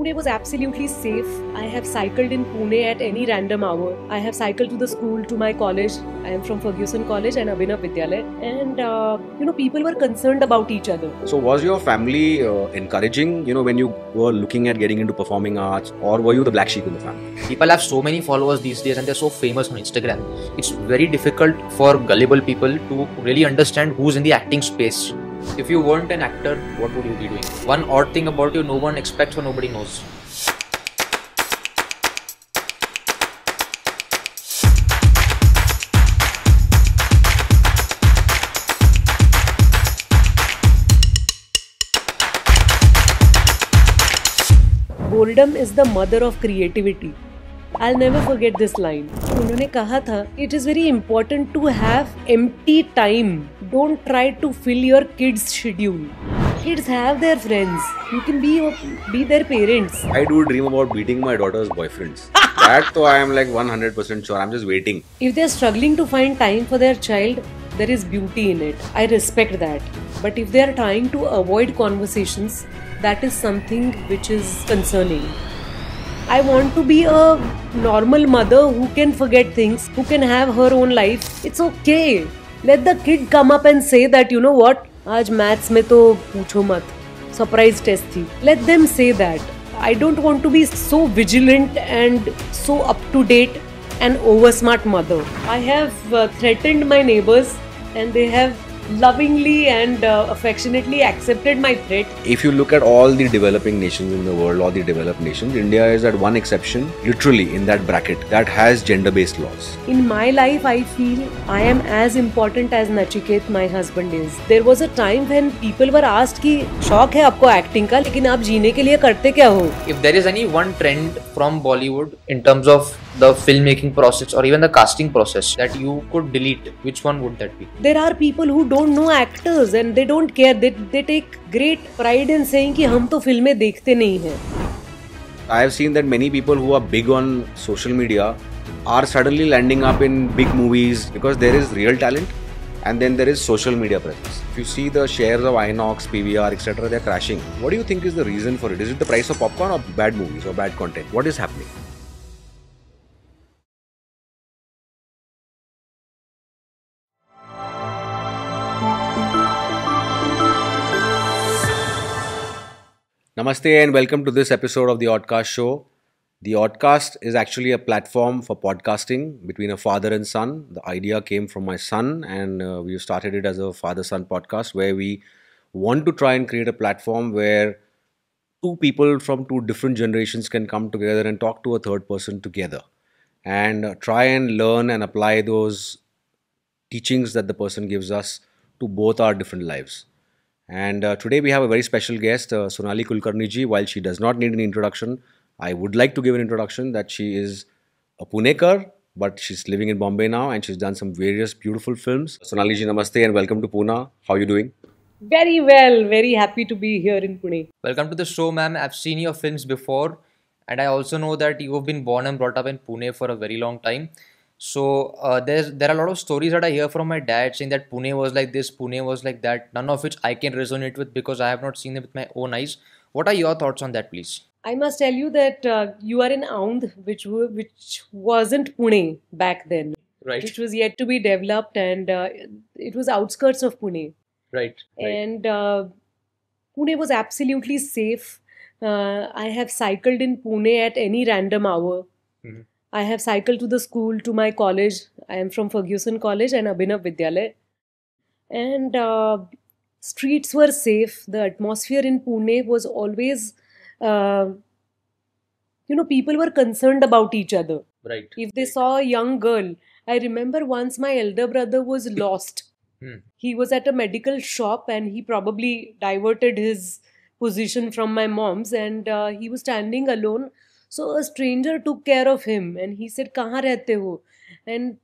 Pune was absolutely safe. I have cycled in Pune at any random hour. I have cycled to the school, to my college. I am from Ferguson College and Abhinav Vidyalaya. And people were concerned about each other. So was your family encouraging, when you were looking at getting into performing arts, or were you the black sheep in the family? People have so many followers these days and they're so famous on Instagram. It's very difficult for gullible people to really understand who's in the acting space. If you weren't an actor, what would you be doing? One odd thing about you, no one expects or nobody knows. Boredom is the mother of creativity. I'll never forget this line. उन्होंने कहा था, it is very important to have empty time. Don't try to fill your kids' schedule. Kids have their friends. You can be their parents. I do dream about beating my daughter's boyfriends. That though I am like 100% sure. I'm just waiting. If they're struggling to find time for their child, there is beauty in it. I respect that. But if they are trying to avoid conversations, that is something which is concerning. I want to be a normal mother who can forget things, who can have her own life. It's okay. Let the kid come up and say that, you know what, आज maths में तो पूछो मत, surprise test थी. Let them say that. I don't want to be so vigilant and so up to date and over smart mother. I have threatened my neighbors and they have lovingly and affectionately accepted my threat. If you look at all the developing nations in the world, or the developed nations, India is that one exception, literally in that bracket, that has gender-based laws. In my life, I feel I am as important as Nachiket, my husband, is. There was a time when people were asked कि शौक है आपको acting का, लेकिन आप जीने के लिए करते क्या हो? If there is any one trend from Bollywood in terms of the filmmaking process or even the casting process that you could delete, which one would that be? There are people who don't know actors and they don't care. They take great pride in saying कि हम तो फिल्में देखते नहीं हैं. I have seen that many people who are big on social media are suddenly landing up in big movies because there is real talent and then there is social media presence. If you see the shares of Inox, PVR, etc., they are crashing. What do you think is the reason for it? Is it the price of popcorn or bad movies or bad content? What is happening? Namaste and welcome to this episode of The Oddcast Show. The Oddcast is actually a platform for podcasting between a father and son. The idea came from my son and we started it as a father-son podcast where we want to try and create a platform where two people from two different generations can come together and talk to a third person together and try and learn and apply those teachings that the person gives us to both our different lives. And today we have a very special guest, Sonali Kulkarni ji. While she does not need an introduction, I would like to give an introduction that she is a Punekar, but she's living in Bombay now and she's done some various beautiful films. Sonali ji, namaste and welcome to Pune. How are you doing? Very well. Very happy to be here in Pune. Welcome to the show, ma'am. I've seen your films before and I also know that you have been born and brought up in Pune for a very long time. So there are a lot of stories that I hear from my dad saying that Pune was like this, Pune was like that, none of which I can resonate with because I have not seen them with my own eyes. What are your thoughts on that, please? I must tell you that you are in Aundh, which wasn't Pune back then. Right. Which was yet to be developed and it was outskirts of Pune. Right. And Pune was absolutely safe. I have cycled in Pune at any random hour. Mm-hmm. I have cycled to the school, to my college. I am from Ferguson College and Abhinav Vidyalaya. And streets were safe. The atmosphere in Pune was always, people were concerned about each other. Right. If they saw a young girl, I remember once my elder brother was lost. He was at a medical shop and he probably diverted his position from my mom's and he was standing alone. So a stranger took care of him and he said, "Kahan rehte ho?" And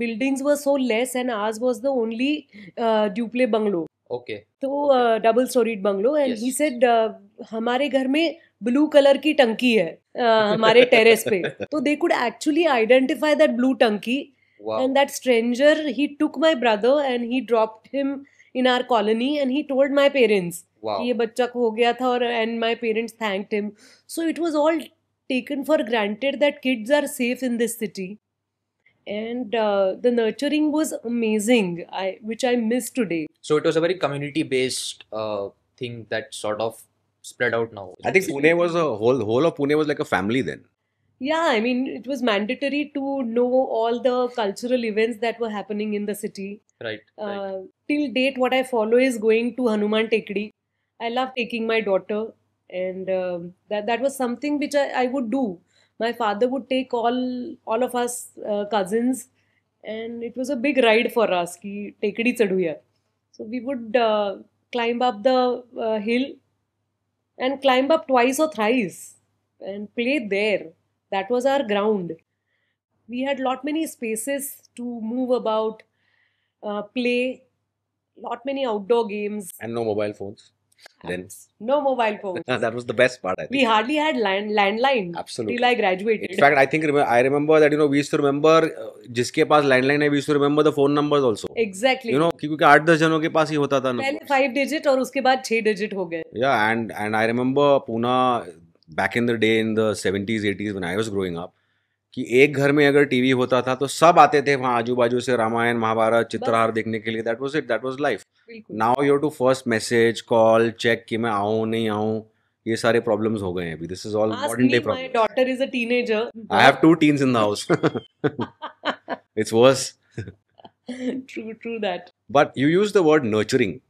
buildings were so less and ours was the only duple bungalow. Okay. So double-storied bungalow and Yes. he said, "हमारे घर में blue color की टंकी है हमारे terrace पे." So they could actually identify that blue टंकी. Wow. And that stranger, he took my brother and he dropped him in our colony and he told my parents Wow. कि ये बच्चा खो गया था और and my parents thanked him. So it was all taken for granted that kids are safe in this city. And the nurturing was amazing, which I miss today. So it was a very community-based thing that sort of spread out now. I think Pune was a whole of Pune was like a family then. Yeah, I mean, it was mandatory to know all the cultural events that were happening in the city. Right. Till date, what I follow is going to Hanuman Tekdi. I love taking my daughter, and that was something which I would do. My father would take all of us cousins, and it was a big ride for us. Ki Tekdi chaduya. So we would climb up the hill and climb up twice or thrice and play there. That was our ground. We had lot many spaces to move about, play, lot many outdoor games. And no mobile phones then. No mobile phones. That was the best part, I think. We hardly had landline Absolutely. till I graduated. In fact, I think I remember that we used to remember जिसके पास landline है, we used to remember the phone numbers also. Exactly. क्योंकि 8-10 जनों के पास ही होता था. पहले 5 digit और उसके बाद 6 digit हो गए. Yeah, and I remember Pune back in the day in the 70s, 80s when I was growing up, कि एक घर में अगर टीवी होता था तो सब आते थे वहाँ आजू बाजू से रामायण महाभारत चित्रहार देखने के लिए. That was it. That was life. Now you have to first message, call, check कि मैं आऊँ नहीं आऊँ. ये सारे problems हो गए हैं अभी. This is all modern day problems. My daughter is a teenager. I have 2 teens in the house. It's worse. True that. But you use the word nurturing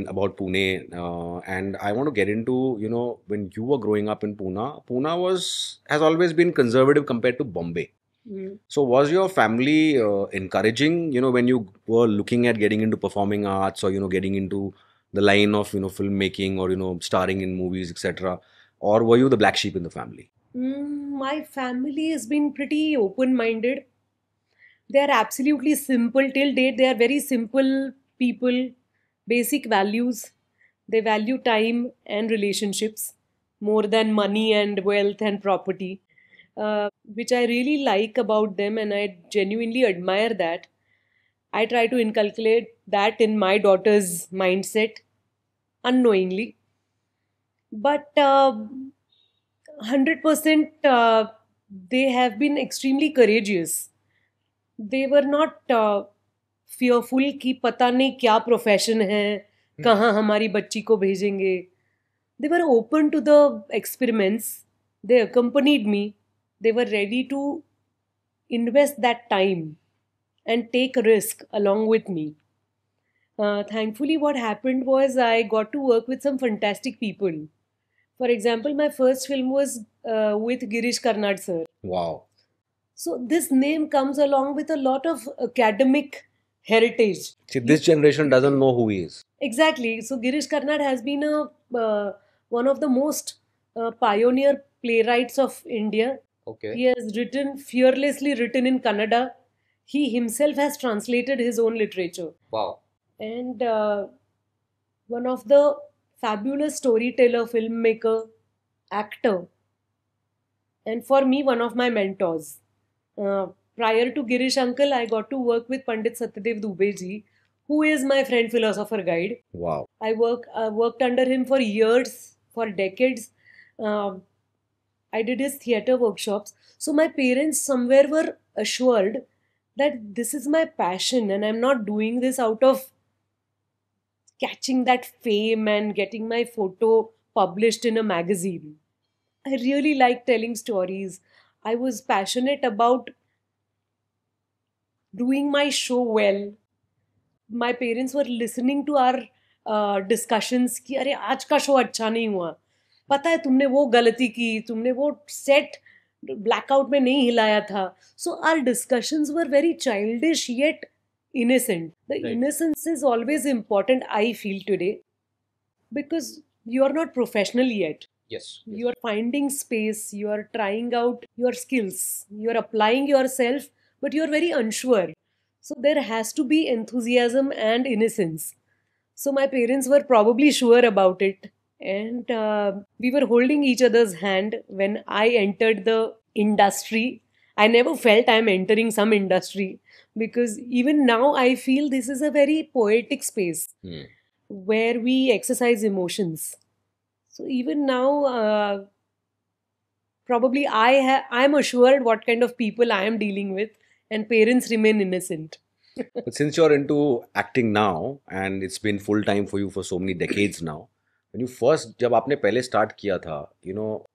about Pune, and I want to get into, when you were growing up in Pune has always been conservative compared to Bombay. So was your family encouraging, when you were looking at getting into performing arts or, getting into the line of, filmmaking or, starring in movies, etc.? Or were you the black sheep in the family? My family has been pretty open-minded. They are absolutely simple. Till date, they are very simple people, basic values. They value time and relationships more than money and wealth and property, which I really like about them, and I genuinely admire that. I try to inculcate that in my daughter's mindset unknowingly. But 100% they have been extremely courageous. They were not fearful कि पता नहीं क्या profession है, कहाँ हमारी बच्ची को भेजेंगे. They were open to the experiments. They accompanied me. They were ready to invest that time and take a risk along with me. Thankfully, what happened was I got to work with some fantastic people. For example, my first film was with Girish Karnad sir. Wow. So this name comes along with a lot of academic heritage. See, this generation doesn't know who he is. Exactly. So Girish Karnad has been one of the most pioneer playwrights of India. Okay. He has fearlessly written in Kannada. He himself has translated his own literature. Wow. And one of the fabulous storyteller, filmmaker, actor, and for me, one of my mentors. Prior to Girish Uncle, I got to work with Pandit Satyadev Dubey ji, who is my friend philosopher guide. Wow. I worked under him for years, for decades. I did his theatre workshops. So my parents somewhere were assured that this is my passion and I'm not doing this out of catching that fame and getting my photo published in a magazine. I really like telling stories. I was passionate about doing my show well. My parents were listening to our discussions कि अरे आज का show अच्छा नहीं हुआ, पता है तुमने वो गलती की, तुमने वो सेट blackout में नहीं हिलाया था. So our discussions were very childish yet innocent. The innocence is always important, I feel today, because you are not professional yet. Yes. You are finding space, you are trying out your skills, you are applying yourself, but you are very unsure. So there has to be enthusiasm and innocence. So my parents were probably sure about it. And we were holding each other's hand when I entered the industry. I never felt I'm entering some industry, because even now I feel this is a very poetic space. where we exercise emotions. So even now, probably I'm assured what kind of people I am dealing with, and parents remain innocent. But since you're into acting now and it's been full time for you for so many decades now, when you first जब आपने पहले start किया था,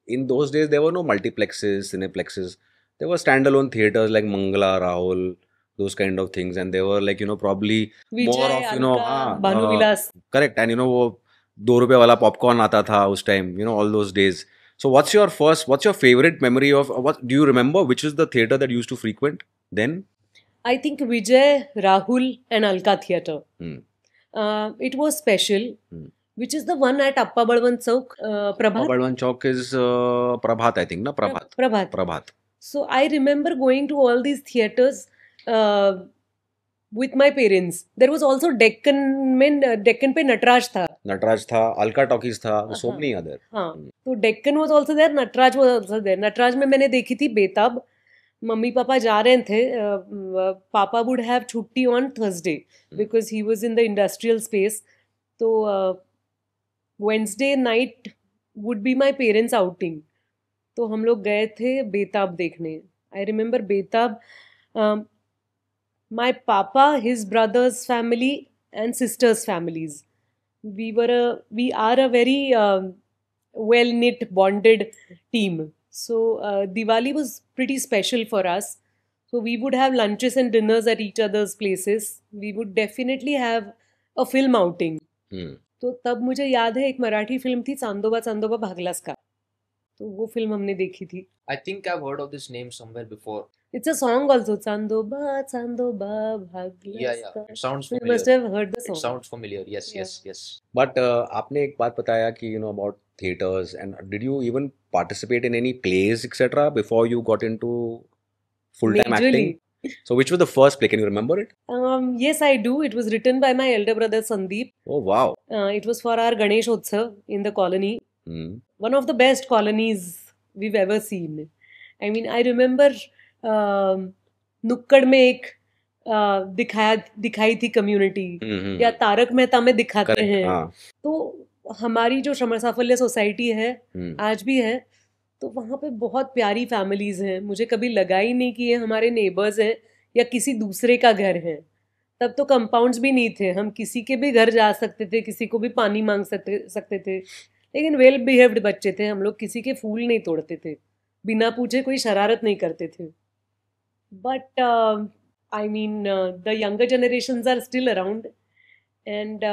in those days there were no multiplexes, cineplexes. There were standalone theaters like Mangala, Rahul, those kind of things, and they were like probably more Vijay, of Alka, Bhanu Vilas. correct, and वो 2 रुपए वाला popcorn आता था उस time, all those days. So what's your favorite memory of what do you remember? Which is the theater that you used to frequent then? I think Vijay, Rahul, and Alka Theatre. Hmm. It was special. Hmm. Which is the one at Appa Balwant Chowk? Prabhat? Balwan Chowk is Prabhat, I think, na? Prabhat. Prabhat. So I remember going to all these theatres with my parents. There was also Deccan पे नटराज था. Nataraj tha, Alka Talkies tha, so हाँ. many other. हाँ. तो Deccan was also there, Nataraj was also there. Nataraj में मैंने देखी थी बेताब. मम्मी पापा जा रहे थे. पापा would have छुट्टी on Thursday because he was in the industrial space. तो Wednesday night would be my parents outing. तो हम लोग गए थे बेताब देखने. I remember बेताब. My papa, his brother's family, and sisters' families. We are a very well knit, bonded team. So Diwali was pretty special for us. So we would have lunches and dinners at each other's places. We would definitely have a film outing. तो तब मुझे याद है एक Marathi film थी चांदोबा चांदोबा भागलास का. तो वो फिल्म हमने देखी थी. I think I've heard of this name somewhere before. It's a song also. Chandoba Chandoba भागलास Yeah. का. It sounds You familiar. must have heard the song. It sounds familiar. Yes. But आपने एक बात बताया कि about theaters, and did you even participate in any plays etc. before you got into full-time Majorly. acting? So which was the first play? Can you remember it? Yes, I do. It was written by my elder brother Sandeep. Oh wow. It was for our Ganesh Utsav in the colony. One of the best colonies we've ever seen. I mean, I remember नुक्कड़ में एक दिखाई थी community या तारक मेहता में दिखाते हैं. तो हमारी जो श्रमण साफल्य सोसाइटी है आज भी है, तो वहाँ पे बहुत प्यारी फैमिलीज हैं. मुझे कभी लगा ही नहीं कि ये हमारे नेबर्स हैं या किसी दूसरे का घर है. तब तो कंपाउंड्स भी नहीं थे, हम किसी के भी घर जा सकते थे, किसी को भी पानी मांग सकते थे. लेकिन वेल बिहेव्ड बच्चे थे हम लोग, किसी के फूल नहीं तोड़ते थे, बिना पूछे कोई शरारत नहीं करते थे. But I mean the younger generations are still around, and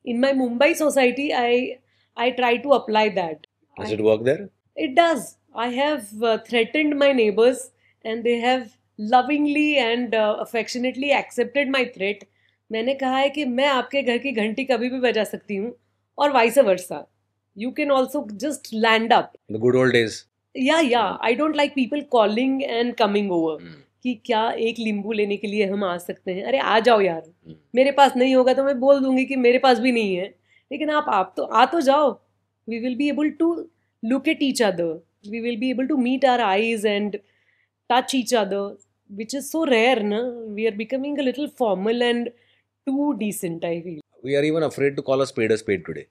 in my Mumbai society I try to apply that. Does it work there? It does. I have threatened my neighbors and they have lovingly and affectionately accepted my threat. मैंने कहा है कि मैं आपके घर की घंटी कभी भी बजा सकती हूँ और vice versa. You can also just land up. The good old days. Yeah. I don't like people calling and coming over. कि क्या एक लींबू लेने के लिए हम आ सकते हैं. अरे आ जाओ यार. मेरे पास नहीं होगा तो मैं बोल दूंगी कि मेरे पास भी नहीं है, लेकिन आप तो आ तो जाओ. We will be able to look at each other. We will be able to meet our eyes and touch each other, which is so rare, na? We are becoming a little formal and too decent, I feel. We are even afraid to call a spade today.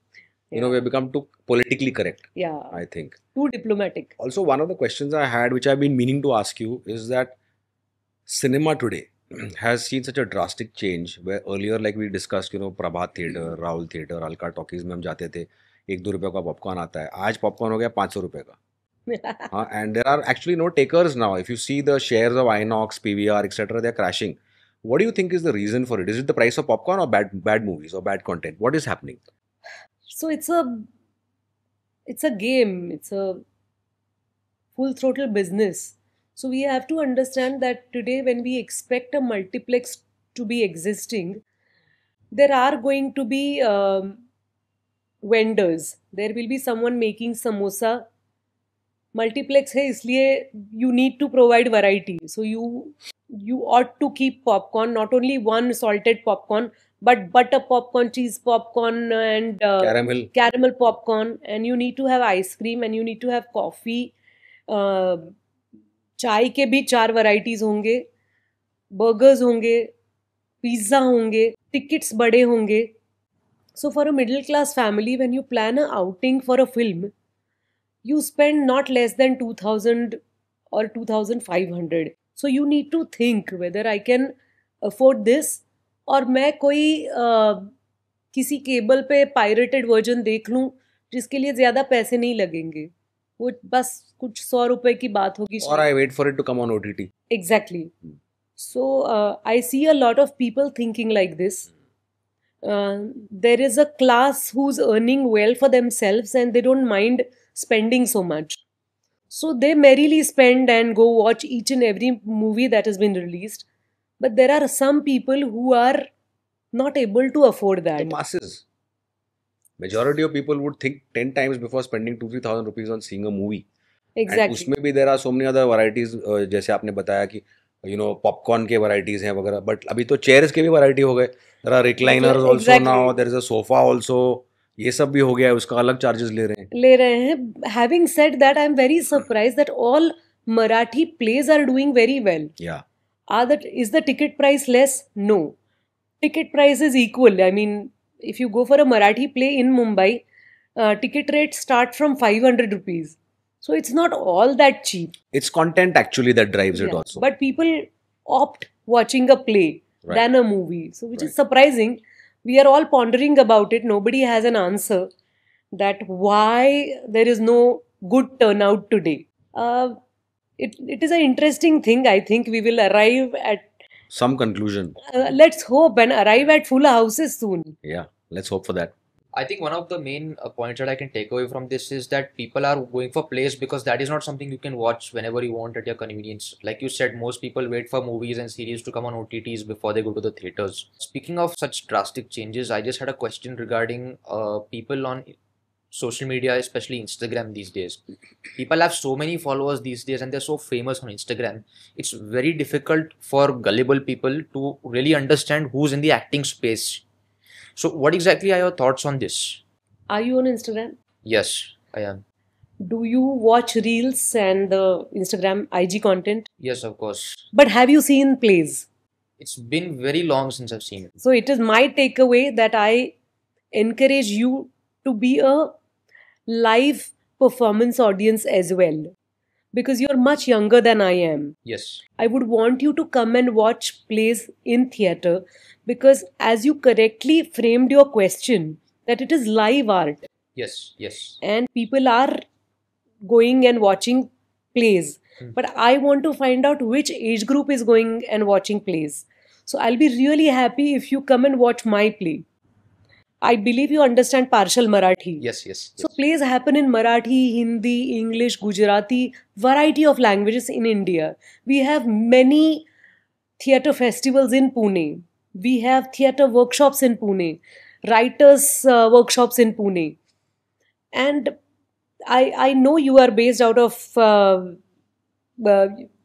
We have become too politically correct. Yeah. I think. Too diplomatic. Also, one of the questions I had, which I've been meaning to ask you, is that cinema today has seen such a drastic change, where earlier, like we discussed, Prabhat Theatre, Rahul Theatre, Alka Talkies में हम जाते थे, 1-2 रुपए का popcorn आता है. आज popcorn हो गया 500 रुपए का. And there are actually no takers now. If you see the shares of Inox, PVR, etc., they're crashing. What do you think is the reason for it? Is it the price of popcorn or bad movies or bad content? What is happening? So it's a game. It's a full throttle business. So we have to understand that today when we expect a multiplex to be existing, there are going to be vendors. There will be someone making samosa. Multiplex है इसलिए you need to provide variety. So you ought to keep popcorn, not only one salted popcorn, but butter popcorn, cheese popcorn, and caramel popcorn. And you need to have ice cream, and you need to have coffee. चाय के भी 4 varieties होंगे, burgers होंगे, pizza होंगे, tickets बड़े होंगे. So for a middle class family, when you plan a outing for a film, you spend not less than 2000 or 2500. So you need to think whether I can afford this, और मैं कोई किसी cable पे pirated version देख लूं जिसके लिए ज़्यादा पैसे नहीं लगेंगे, वो बस कुछ 100 रुपए की बात होगी Or I wait for it to come on OTT. Exactly. So I see a lot of people thinking like this. There is a class who's earning well for themselves and they don't mind spending so much. So they merrily spend and go watch each and every movie that has been released. But there are some people who are not able to afford The that. masses. Majority of people would think 10 times before spending 2-3,000 rupees on seeing a movie. And Exactly. उसमें भी there are so many other varieties, जैसे आपने बताया कि popcorn के varieties हैं वगैरह, but अभी तो chairs के भी variety हो गए. There are recliners also Exactly. now, there is a sofa also. ये सब भी हो गया है, उसका अलग charges ले रहे हैं. ले रहे हैं. Having said that, I'm very surprised that all Marathi plays are doing very well. Yeah. Is the ticket price less? No. Ticket price is equal. I mean, if you go for a Marathi play in Mumbai, ticket rates start from 500 rupees. So it's not all that cheap. It's content actually that drives it Yeah. also. But people opt watching a play Right. than a movie. So which is Right. surprising. We are all pondering about it. Nobody has an answer that why there is no good turnout today. It is an interesting thing. I think we will arrive at, Some conclusion. let's hope and arrive at full houses soon. Yeah, let's hope for that. I think one of the main points that I can take away from this is that people are going for plays because that is not something you can watch whenever you want at your convenience. Like you said, most people wait for movies and series to come on OTTs before they go to the theaters. Speaking of such drastic changes, I just had a question regarding people on social media, especially Instagram these days. People have so many followers these days and they're so famous on Instagram. It's very difficult for gullible people to really understand who's in the acting space. So what exactly are your thoughts on this? Are you on Instagram? Yes, I am. Do you watch reels and Instagram IG content? Yes, of course. But have you seen plays? It's been very long since I've seen it. So it is my takeaway that I encourage you to be a live performance audience as well. Because you're much younger than I am. Yes. I would want you to come and watch plays in theatre because, as you correctly framed your question, that it is live art Yes. Yes. and people are going and watching plays. But I want to find out which age group is going and watching plays. So I'll be really happy if you come and watch my play. I believe you understand partial Marathi. Yes. Yes. So plays happen in Marathi, Hindi, English, Gujarati, variety of languages in India. We have many theatre festivals in Pune. We have theatre workshops in Pune, writers' workshops in Pune. And I know you are based out of,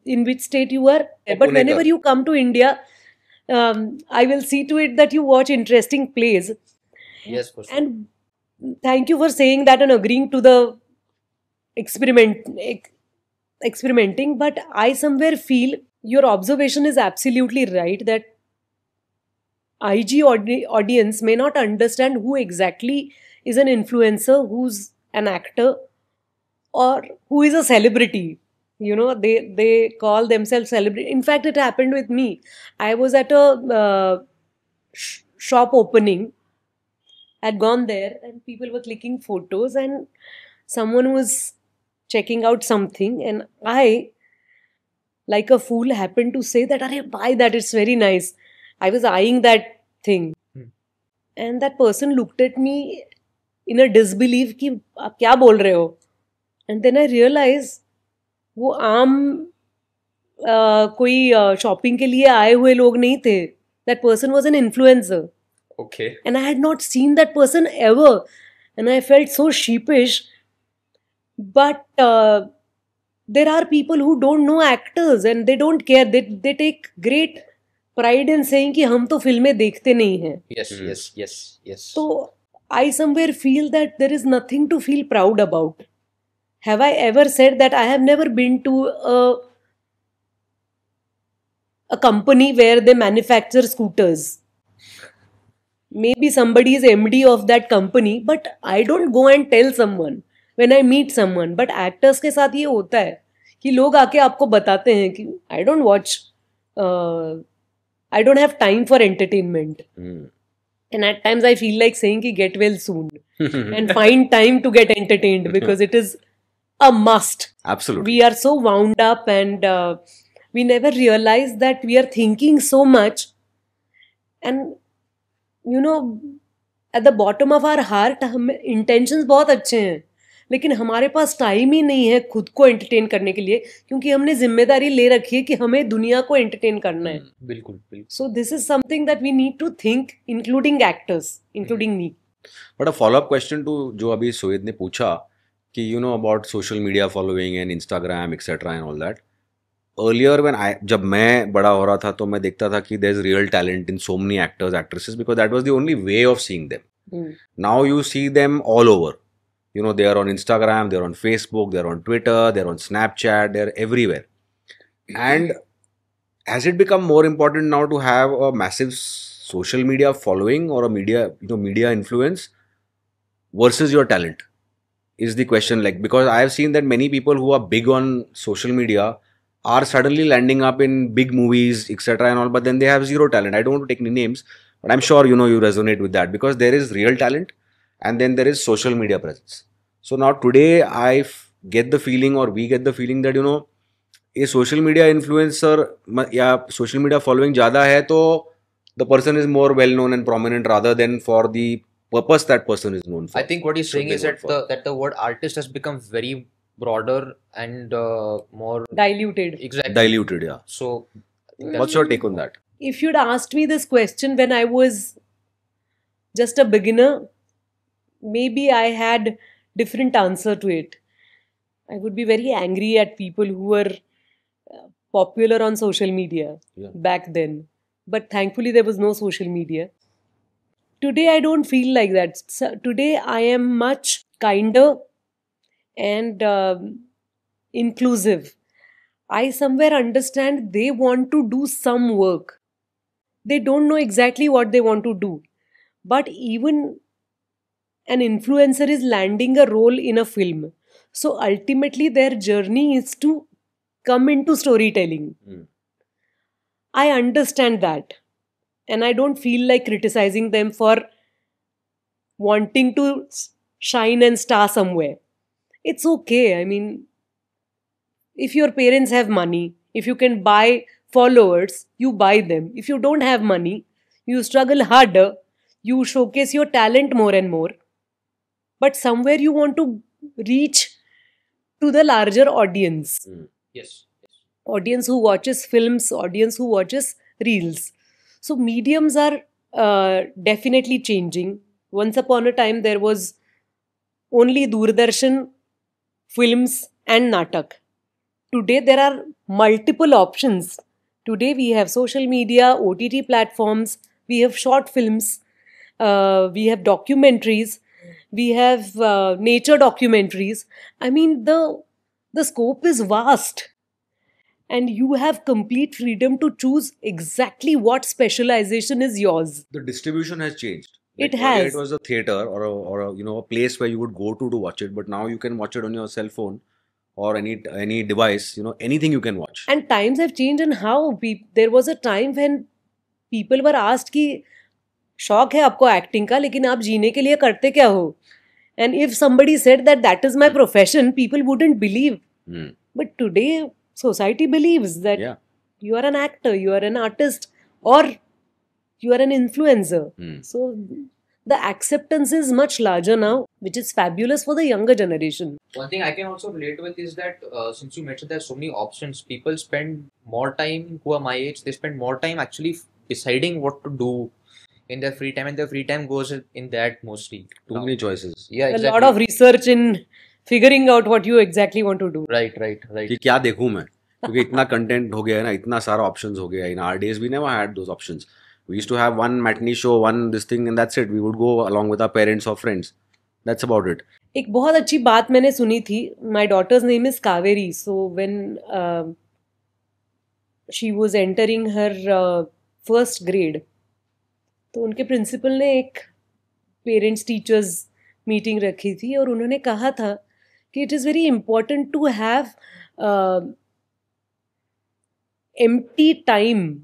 in which state you are. But Pune whenever ka. you come to India, I will see to it that you watch interesting plays. Yes, for sure. And thank you for saying that and agreeing to the experimenting. But I somewhere feel your observation is absolutely right that IG audience may not understand who exactly is an influencer, who's an actor, or who is a celebrity. You know, they call themselves celebrity. In fact, it happened with me. I was at a shop opening. I'd gone there and people were clicking photos and someone was checking out something and I, like a fool, happened to say that, "Arey, buy that, it's very nice." I was eyeing that thing. And that person looked at me in a disbelief कि आप क्या बोल रहे हो? And then I realized वो आम कोई shopping के लिए आए हुए लोग नहीं थे. That person was an influencer. Okay. And I had not seen that person ever. And I felt so sheepish. But there are people who don't know actors and they don't care. They take great pride in saying कि हम तो फिल्में देखते नहीं हैं. Yes. Yes. Yes. Yes. So I somewhere feel that there is nothing to feel proud about. Have I ever said that I have never been to a company where they manufacture scooters? maybe somebody is MD of that company, but I don't go and tell someone when I meet someone. But actors के साथ ये होता है कि लोग आके आपको बताते हैं कि I don't watch, I don't have time for entertainment. And at times I feel like saying ki get well soon and find time to get entertained, because it is a must. Absolutely. We are so wound up, and we never realize that we are thinking so much, and you know, at the bottom of our heart हम intentions बहुत अच्छे हैं, लेकिन हमारे पास time ही नहीं है खुद को एंटरटेन करने के लिए, क्योंकि हमने जिम्मेदारी ले रखी है कि हमें दुनिया को एंटरटेन करना है. बिल्कुल बिल्कुल. So this is something that we need to think, including actors, including me. But a follow-up question to जो अभी सोहित ने पूछा कि you know about social media following and Instagram etc and all that. Earlier when जब मैं बड़ा हो रहा था तो मैं देखता था कि there's real talent in so many actors, actresses, because that was the only way of seeing them. Now you see them all over. You know, they are on Instagram, they're on Facebook, they're on Twitter, they're on Snapchat, they're everywhere. And has it become more important now to have a massive social media following or a media influence versus your talent? Is the question, like, because I have seen that many people who are big on social media are suddenly landing up in big movies, etc. and all, but then they have zero talent. I don't want to take any names, but I'm sure you resonate with that, because there is real talent and then there is social media presence. So now today get the feeling, or we get the feeling that a social media influencer या social media following ज़्यादा है तो the person is more well known and prominent rather than for the purpose that person is known for. I think what he's saying is that the word artist has become very broader and more diluted. Exactly. Diluted, yeah. So what's your take on that? If you'd asked me this question when I was just a beginner, maybe I had different answer to it. I would be very angry at people who were popular on social media back then. But thankfully there was no social media. Today I don't feel like that. So today I am much kinder and inclusive. I somewhere understand they want to do some work. They don't know exactly what they want to do. But even an influencer is landing a role in a film. So ultimately their journey is to come into storytelling. I understand that. And I don't feel like criticizing them for wanting to shine and star somewhere. It's okay. I mean, if your parents have money, if you can buy followers, you buy them. If you don't have money, you struggle harder, you showcase your talent more and more. But somewhere you want to reach to the larger audience. Yes. Audience who watches films, audience who watches reels. So mediums are definitely changing. Once upon a time there was only Doordarshan, films and natak. Today there are multiple options. Today we have social media, OTT platforms, we have short films, we have documentaries, we have nature documentaries. I mean, the scope is vast. And you have complete freedom to choose exactly what specialization is yours. The distribution has changed. It has. It was a theater or a place where you would go to watch it, but now you can watch it on your cell phone or any device. Anything you can watch. And times have changed, and how there was a time when people were asked कि शौक है आपको acting का, लेकिन आप जीने के लिए करते क्या हो? And if somebody said that is my profession, people wouldn't believe. But today society believes that you are an actor, you are an artist, or you are an influencer. So the acceptance is much larger now, which is fabulous for the younger generation. One thing I can also relate with is that since you mentioned there are so many options, people spend more time, who are my age, they spend more time actually deciding what to do in their free time, and their free time goes in that mostly. Too many choices. Yeah, exactly. A lot of research in figuring out what you exactly want to do. Right. कि क्या देखूं मैं, क्योंकि इतना content हो गया है ना, इतना सारा ऑप्शंस हो गया. In our days we never had those options. We used to have one matinee show, one this thing, and that's it. We would go along with our parents or friends. That's about it. एक बहुत अच्छी बात मैंने सुनी थी. My daughter's name is Kaveri. So when she was entering her first grade, तो उनके principal ने एक पेरेंट्स टीचर्स मीटिंग रखी थी और उन्होंने कहा था कि it is very important to have empty time.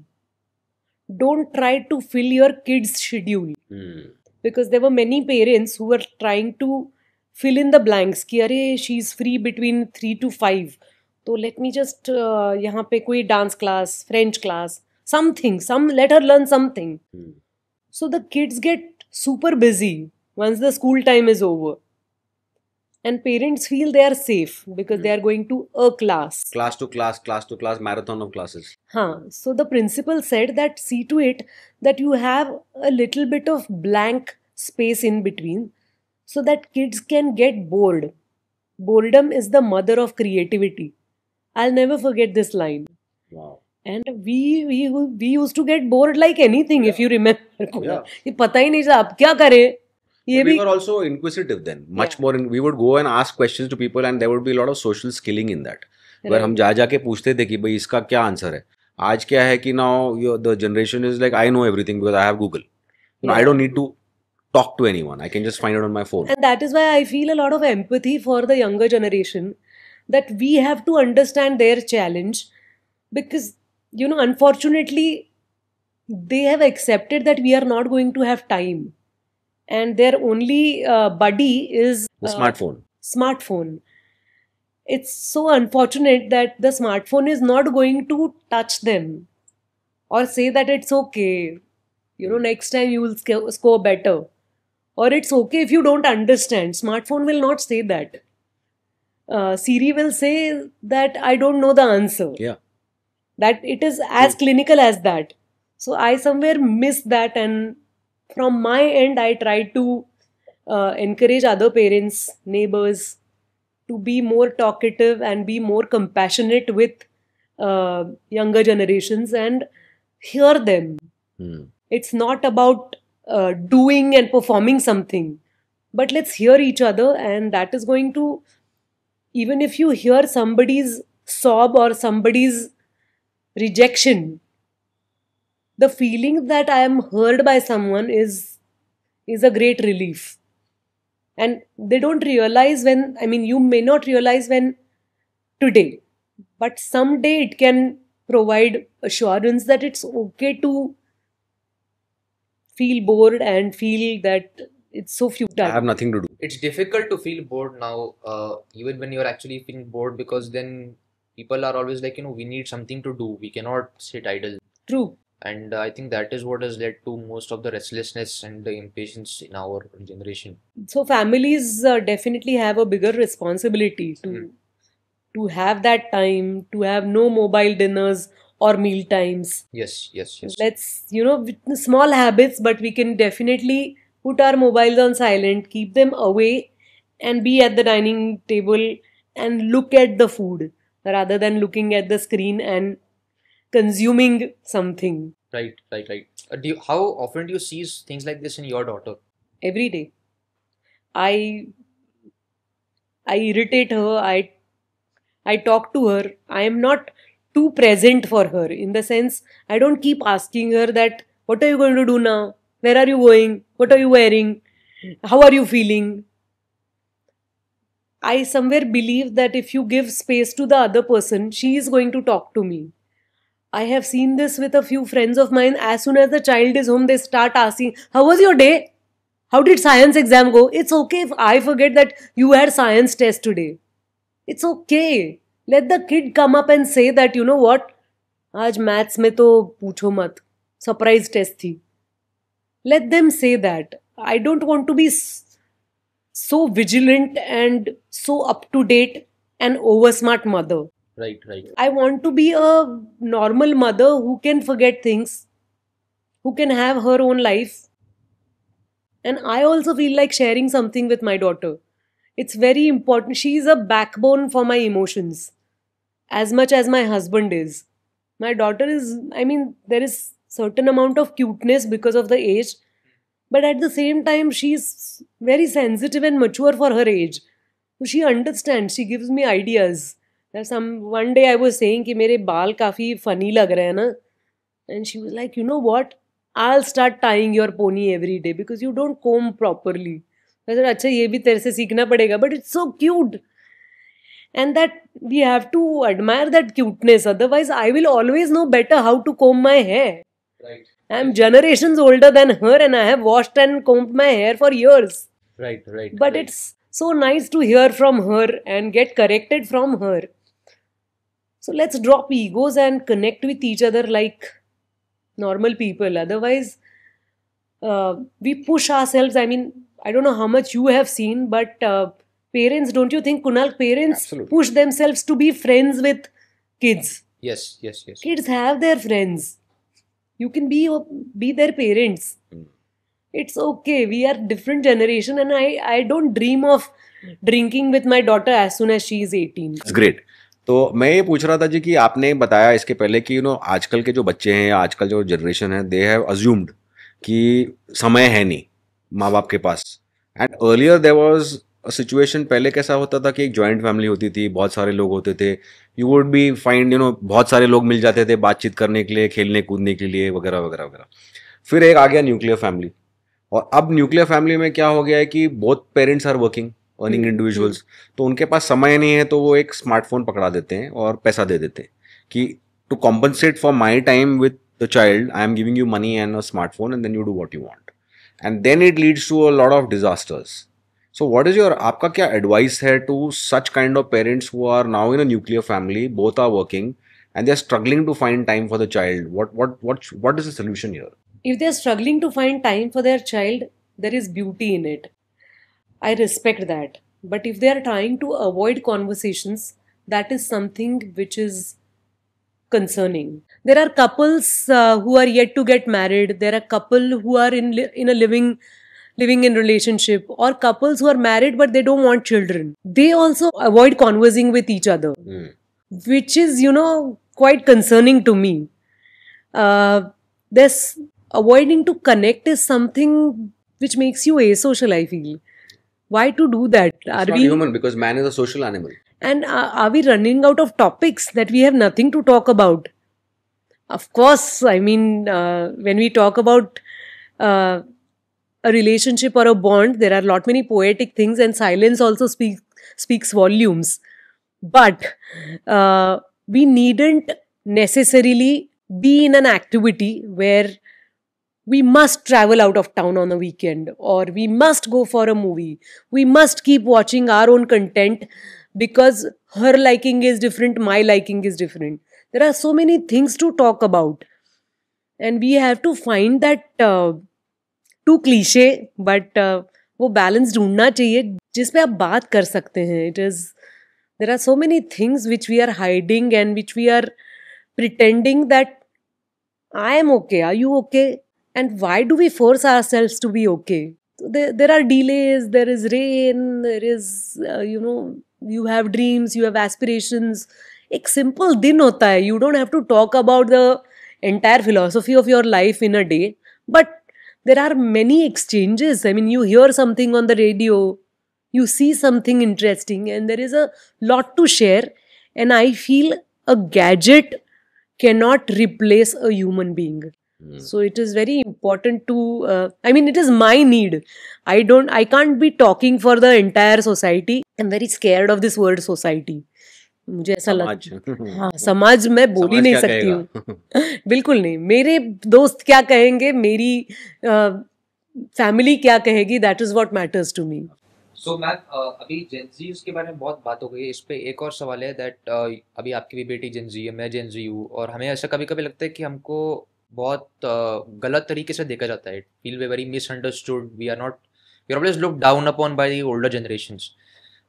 Don't try to fill your kids' schedule. Because there were many parents who were trying to fill in the blanks कि अरे she's free between 3 to 5, तो let me just यहाँ पे कोई dance class, French class, something, let her learn something. So the kids get super busy once the school time is over. And parents feel they are safe because they are going to a class. Class to class, marathon of classes. So the principal said that see to it that you have a little bit of blank space in between so that kids can get bored. Boredom is the mother of creativity. I'll never forget this line. Wow. And we used to get bored like anything, if you remember. ये पता ही नहीं था अब क्या करें. We were also inquisitive then, much more. We would go and ask questions to people, and there would be a lot of social skilling in that. Where हम जाके पूछते थे कि भाई इसका क्या आंसर है. आज क्या है कि now the generation is like I know everything because I have Google. I don't need to talk to anyone. I can just find it on my phone. And that is why I feel a lot of empathy for the younger generation, that we have to understand their challenge, because unfortunately they have accepted that we are not going to have time. And their only buddy is the smartphone. It's so unfortunate that the smartphone is not going to touch them or say that it's okay, next time you will score better, or it's okay if you don't understand. Smartphone will not say that. Siri will say that I don't know the answer. That it is as clinical as that. So I somewhere miss that, and from my end, I try to encourage other parents, neighbors, to be more talkative and be more compassionate with younger generations and hear them. It's not about doing and performing something, but let's hear each other, and that is going to, even if you hear somebody's sob or somebody's rejection, the feeling that I am heard by someone is a great relief. And they don't realize you may not realize when today, but someday it can provide assurance that it's okay to feel bored and feel that it's so futile. I have nothing to do. It's difficult to feel bored now, even when you're actually feeling bored, because then people are always like, we need something to do. We cannot sit idle. True. And I think that is what has led to most of the restlessness and the impatience in our generation. So families definitely have a bigger responsibility to have that time, to have no mobile dinners or meal times. Yes. Let's, with small habits, but we can definitely put our mobiles on silent, keep them away, and be at the dining table and look at the food rather than looking at the screen and consuming something. Right. How often do you see things like this in your daughter? Every day. I irritate her. I talk to her. I am not too present for her, in the sense I don't keep asking her that what are you going to do now? Where are you going? What are you wearing? How are you feeling? I somewhere believe that if you give space to the other person, she is going to talk to me. I have seen this with a few friends of mine. As soon as the child is home, they start asking, how was your day? How did science exam go? It's okay if I forget that you had science test today. It's okay. Let the kid come up and say that, you know what? Aaj maths mein to pucho mat. Surprise test thi. Let them say that. I don't want to be so vigilant and so up to date and over smart mother. Right. I want to be a normal mother who can forget things, who can have her own life. And I also feel like sharing something with my daughter. It's very important. She is a backbone for my emotions, as much as my husband is. My daughter is, there is certain amount of cuteness because of the age, but at the same time, she's very sensitive and mature for her age. So she understands. She gives me ideas. One day I was saying कि मेरे बाल काफी funny लग रहे हैं ना, and she was like, you know what? I'll start tying your pony every day because you don't comb properly. I said, अच्छा ये भी तेरे से सीखना पड़ेगा, but it's so cute. And that we have to admire that cuteness. Otherwise, I will always know better how to comb my hair. Right. I'm generations older than her and I have washed and combed my hair for years. Right. But it's so nice to hear from her and get corrected from her. So let's drop egos and connect with each other like normal people. Otherwise, we push ourselves. I mean, I don't know how much you have seen, but parents, don't you think, Kunal, parents Absolutely. push themselves to be friends with kids? Yes. Kids have their friends. You can be their parents. It's okay. We are different generation, and I don't dream of drinking with my daughter as soon as she is 18. It's great. तो मैं ये पूछ रहा था जी कि आपने बताया इसके पहले कि आजकल के जो बच्चे हैं या आजकल जो जनरेशन है दे हैव अज्यूम्ड कि समय है नहीं माँ बाप के पास. And earlier there was a situation. पहले कैसा होता था कि एक जॉइंट फैमिली होती थी, बहुत सारे लोग होते थे. यू वुड बी फाइंड बहुत सारे लोग मिल जाते थे बातचीत करने के लिए, खेलने कूदने के लिए वगैरह वगैरह वगैरह. फिर एक आ गया न्यूक्लियर फैमिली. और अब न्यूक्लियर फैमिली में क्या हो गया है कि both parents are working, earning individuals. तो उनके पास समय नहीं है तो वो एक स्मार्टफोन पकड़ा देते हैं और पैसा दे देते हैं कि to compensate for my time with the child I am giving you money and a smartphone and then you do what you want. And then it leads to a lot of disasters. So what is your, आपका क्या advice है to such kind of parents who are now in a nuclear family, both are working and they are struggling to find time for the child? What is the solution here? If they're struggling to find time for their child, there is beauty in it. I respect that. But if they are trying to avoid conversations, that is something which is concerning. There are couples who are yet to get married. There are couple who are in a living in relationship, or couples who are married but they don't want children. They also avoid conversing with each other, which is quite concerning to me. This avoiding to connect is something which makes you asocial, I feel. Why to do that? It's not human, because man is a social animal. And are we running out of topics that we have nothing to talk about? Of course, I mean, when we talk about a relationship or a bond, there are a lot many poetic things, and silence also speaks volumes. But we needn't necessarily be in an activity where we must travel out of town on a weekend, or we must go for a movie. We must keep watching our own content because her liking is different, my liking is different. There are so many things to talk about, and we have to find that too cliche, but वो balance ढूंढना चाहिए जिस पे आप बात कर सकते हैं. There are so many things which we are hiding and which we are pretending that I am okay, are you okay? And why do we force ourselves to be okay? So there are delays, there is rain, there is, you have dreams, you have aspirations. एक simple दिन होता है. You don't have to talk about the entire philosophy of your life in a day. But there are many exchanges. I mean, you hear something on the radio, you see something interesting, and there is a lot to share. And I feel a gadget cannot replace a human being. So it is very important to, it is my need. I can't be talking for the entire society. I'm very scared of this word society. मुझे ऐसा लगता है, हाँ, समाज मैं बोल ही नहीं सकती हूँ. बिल्कुल नहीं. मेरे दोस्त क्या कहेंगे, मेरी फैमिली क्या कहेगी, that is what matters to me. So ma'am, अभी जेनजीज के बारे में बहुत बात हो गई है. इस पे एक और सवाल है दैट अभी आपकी भी बेटी जेनजी है, मैं जेनजी हूँ, और हमें ऐसा कभी कभी लगता है कि हमको बहुत गलत तरीके से देखा जाता है. फील वे very misunderstood. We are always look down upon by the older generations.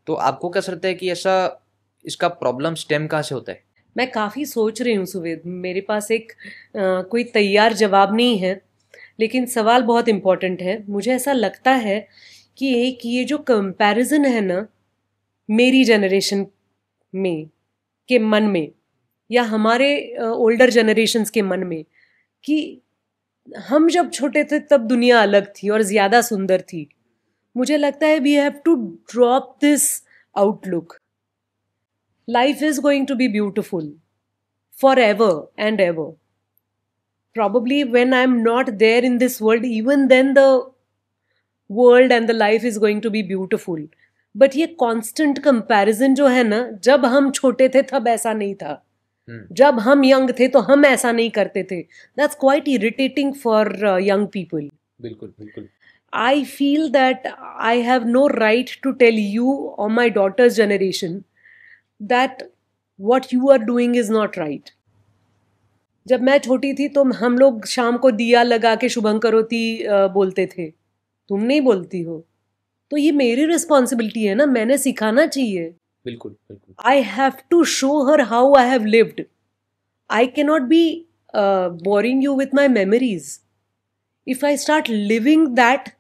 तो आपको क्या लगता है कि ऐसा इसका प्रॉब्लम स्टेम कहाँ से होता है? मैं काफ़ी सोच रही हूँ सुवेद. मेरे पास एक कोई तैयार जवाब नहीं है, लेकिन सवाल बहुत इम्पोर्टेंट है. मुझे ऐसा लगता है कि एक ये जो कंपैरिजन है ना, मेरी जनरेशन में के मन में या हमारे ओल्डर जनरेशन्स के मन में, कि हम जब छोटे थे तब दुनिया अलग थी और ज़्यादा सुंदर थी. मुझे लगता है we have to drop this outlook. Life is going to be beautiful for ever and ever. probably when I'm not there in this world, even then the world and the life is going to be beautiful. But ये constant comparison जो है ना, जब हम छोटे थे तब ऐसा नहीं था. जब हम young थे तो हम ऐसा नहीं करते थे. That's quite irritating for young people. बिल्कुल बिल्कुल. I feel that I have no right to tell you or my daughter's generation that what you are doing is not right. जब मैं छोटी थी तो हम लोग शाम को दिया लगा के शुभंकरोती बोलते थे. तुम नहीं बोलती हो तो ये मेरी रिस्पॉन्सिबिलिटी है ना, मैंने सिखाना चाहिए. बिल्कुल बिल्कुल. I have to show her how I have lived. I cannot be boring you with my memories. If I start living that,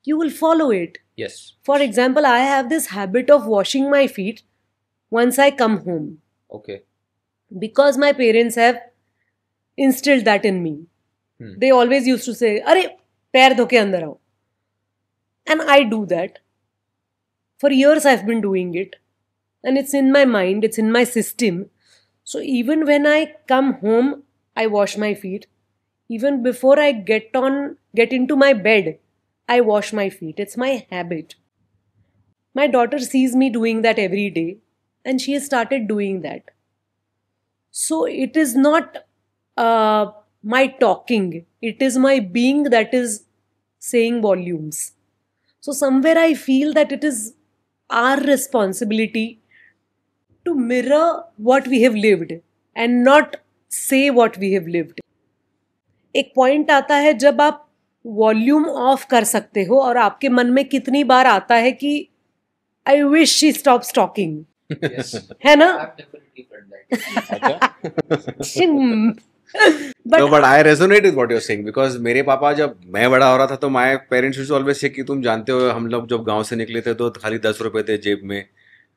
you will follow it. Yes. For example, I have this habit of washing my feet once I come home. Okay. Because my parents have instilled that in me. They always used to say, "Arey, पैर धो के अंदर आओ." And I do that. For years I've been doing it. And it's in my mind, it's in my system. So even when I come home, I wash my feet. Even before I get into my bed, I wash my feet. It's my habit. My daughter sees me doing that every day, and she has started doing that. So it is not my talking, it is my being that is saying volumes. So somewhere I feel that it is our responsibility to mirror what we have lived and not say what we have lived. एक point आता है जब आप volume of कर सकते हो और आपके मन में कितनी बार आता है कि I wish she stops talking. है ना? But I resonate with what you're saying because मेरे पापा जब मैं बड़ा हो रहा था तो my parents used to always say कि तुम जानते हो हम लोग जब गांव से निकले थे तो खाली 10 रुपए थे जेब में.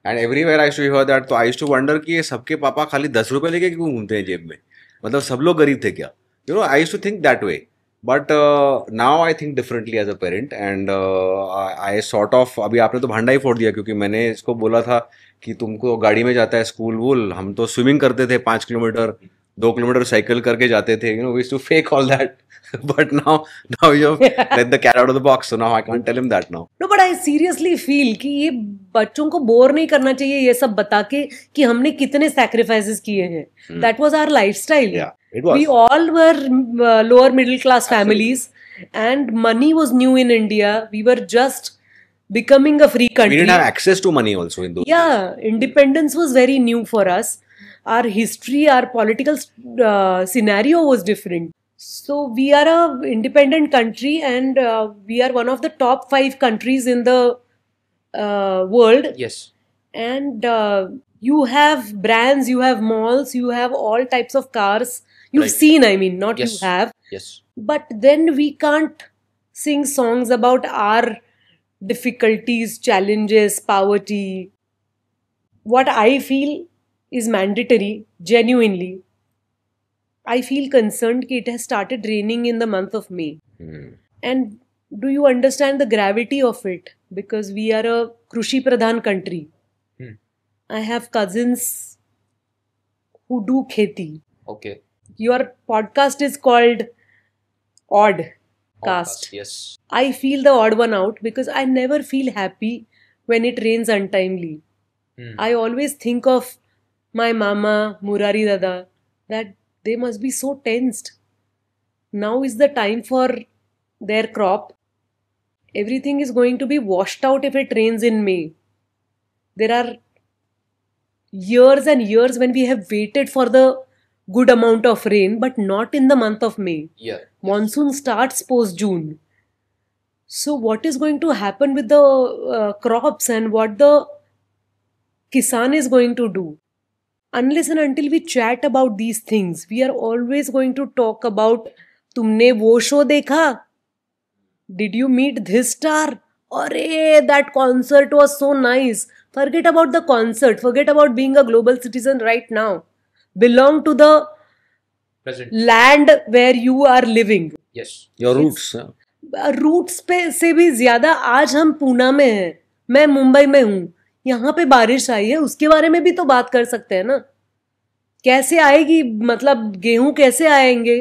And everywhere I used to hear that. तो I used to wonder कि ये सबके पापा खाली 10 रुपए लेके क्यों घूमते हैं जेब में, मतलब सब लोग गरीब थे क्या? You know, I used to think that way. But now I think differently as a parent and I sort of अभी आपने तो भांडा ही फोड़ दिया क्योंकि मैंने इसको बोला था कि तुमको गाड़ी में जाता है स्कूल वूल, हम तो स्विमिंग करते थे 5 किलोमीटर 2 किलोमीटर साइकिल करके जाते थे. We used to fake all that. But now you've let the cat out of the box, so now I can't tell him that now. No, but I seriously feel कि ये बच्चों को bore नहीं करना चाहिए ये सब बता के कि हमने कितने sacrifices किए हैं. That was our lifestyle. Yeah, it was. We all were lower middle class families and money was new in India. We were just becoming a free country. We didn't have access to money also in those days. Yeah, independence was very new for us. Our history, our political scenario was different. So we are a independent country and we are one of the top 5 countries in the world. Yes. And you have brands, you have malls, you have all types of cars. You've Right. seen, I mean, not Yes. you have. Yes. But then we can't sing songs about our difficulties, challenges, poverty. What I feel is mandatory, genuinely. I feel concerned that it has started raining in the month of May. And do you understand the gravity of it? Because we are a Krushi Pradhan country. I have cousins who do kheti. Okay. Your podcast is called Odd Cast. Yes. I feel the odd one out because I never feel happy when it rains untimely. I always think of my mama, Murari Dada, that they must be so tensed. Now is the time for their crop. Everything is going to be washed out if it rains in May. There are years and years when we have waited for the good amount of rain, but not in the month of May. Yeah. Monsoon starts post-June. So what is going to happen with the crops and what the kisan is going to do? Unless and until we chat about these things, we are always going to talk about तुमने वो show देखा? Did you meet this star? Arey, that concert was so nice. Forget about the concert. Forget about being a global citizen right now. Belong to the Present. land where you are living. Yes. Your roots. Roots पे से भी ज्यादा आज हम पूना में हैं, मैं मुंबई में हूँ, यहाँ पे बारिश आई है, उसके बारे में भी तो बात कर सकते हैं ना. कैसे आएगी, मतलब गेहूं कैसे आएंगे,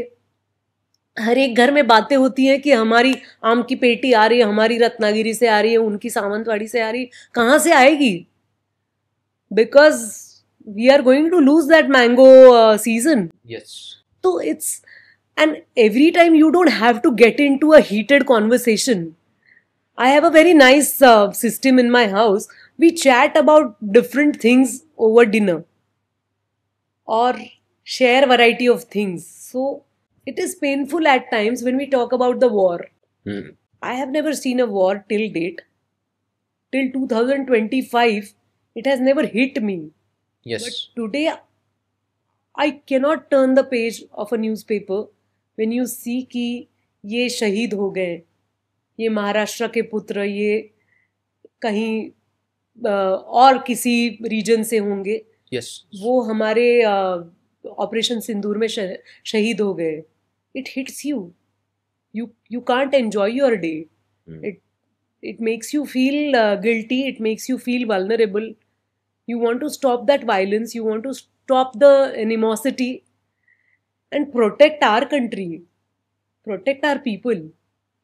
हर एक घर में बातें होती हैं कि हमारी आम की पेटी आ रही है, हमारी रत्नागिरी से आ रही है, उनकी सावंतवाड़ी से आ रही है. कहाँ से आएगी? Because we are going to lose that mango season. Yes. So it's, and every time you don't have to get into a heated conversation. I have a very nice system in my house. We chat about different things over dinner or share variety of things. So it is painful at times when we talk about the war. Hmm. I have never seen a war till date. Till 2025, it has never hit me. Yes. But today, I cannot turn the page of a newspaper when you see कि ये शहीद हो गए, ये महाराष्ट्र के पुत्र, ये कहीं और किसी रीजन से होंगे, Yes. वो हमारे ऑपरेशन सिंदूर में शहीद हो गए. It hits you. You can't enjoy your day. It makes you feel guilty. It makes you feel vulnerable. You want to stop that violence. You want to stop the animosity and protect our country, protect our people.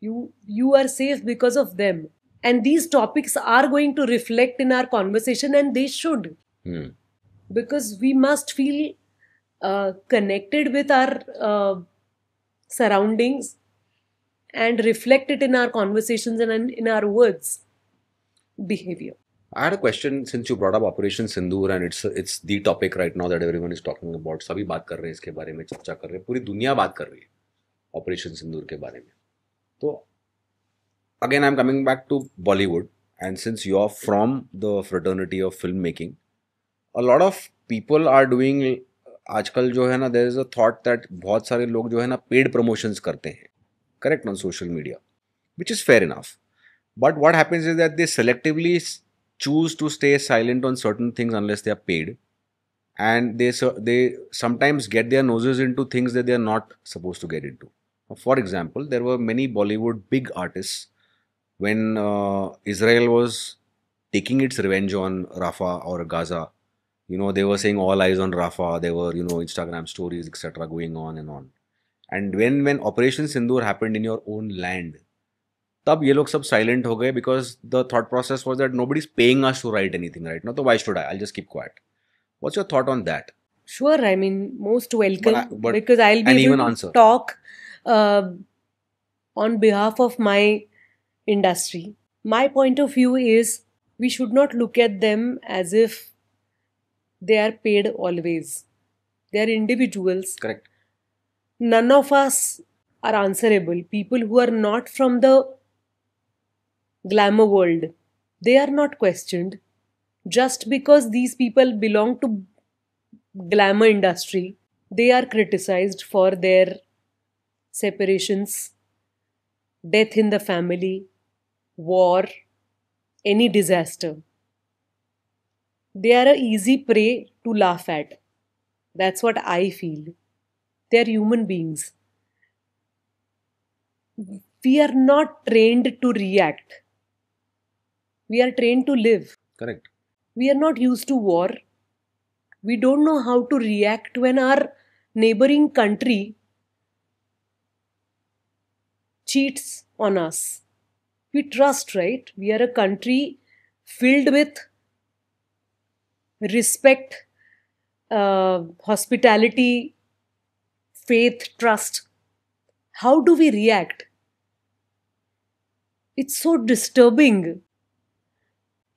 You are safe because of them. And these topics are going to reflect in our conversation, and they should. Because we must feel connected with our surroundings and reflect it in our conversations and in our words, behavior. I had a question since you brought up Operation Sindoor and it's the topic right now that everyone is talking about. सभी बात कर रहे हैं इसके बारे में, चर्चा कर रहे हैं, पूरी दुनिया बात कर रही है ऑपरेशन सिंदूर के बारे में. तो again I'm coming back to Bollywood, and since you're from the fraternity of filmmaking, a lot of people are doing आजकल जो है ना, there is a thought that बहुत सारे लोग जो है ना paid promotions करते हैं, correct, on social media, which is fair enough. But what happens is that they selectively choose to stay silent on certain things unless they are paid, and they sometimes get their noses into things that they are not supposed to get into. For example, there were many Bollywood big artists when Israel was taking its revenge on Rafah or Gaza. You know, they were saying all eyes on Rafah. There were, you know, Instagram stories, etc. going on and on. And when Operation Sindoor happened in your own land, तब ये लोग सब silent हो गए because the thought process was that nobody's paying us to write anything right now, so why should I? I'll just keep quiet. What's your thought on that? Sure, I mean, most welcome, But because I'll be able to talk on behalf of my industry. My point of view is we should not look at them as if they are paid always. They are individuals. Correct. None of us are answerable. People who are not from the glamour world, they are not questioned. Just because these people belong to glamour industry, they are criticized for their separations, death in the family, war, any disaster. They are an easy prey to laugh at. That's what I feel. They are human beings. We are not trained to react. We are trained to live. Correct. We are not used to war. We don't know how to react when our neighboring country cheats on us. We trust, right? We are a country filled with respect, hospitality, faith, trust. How do we react? It's so disturbing.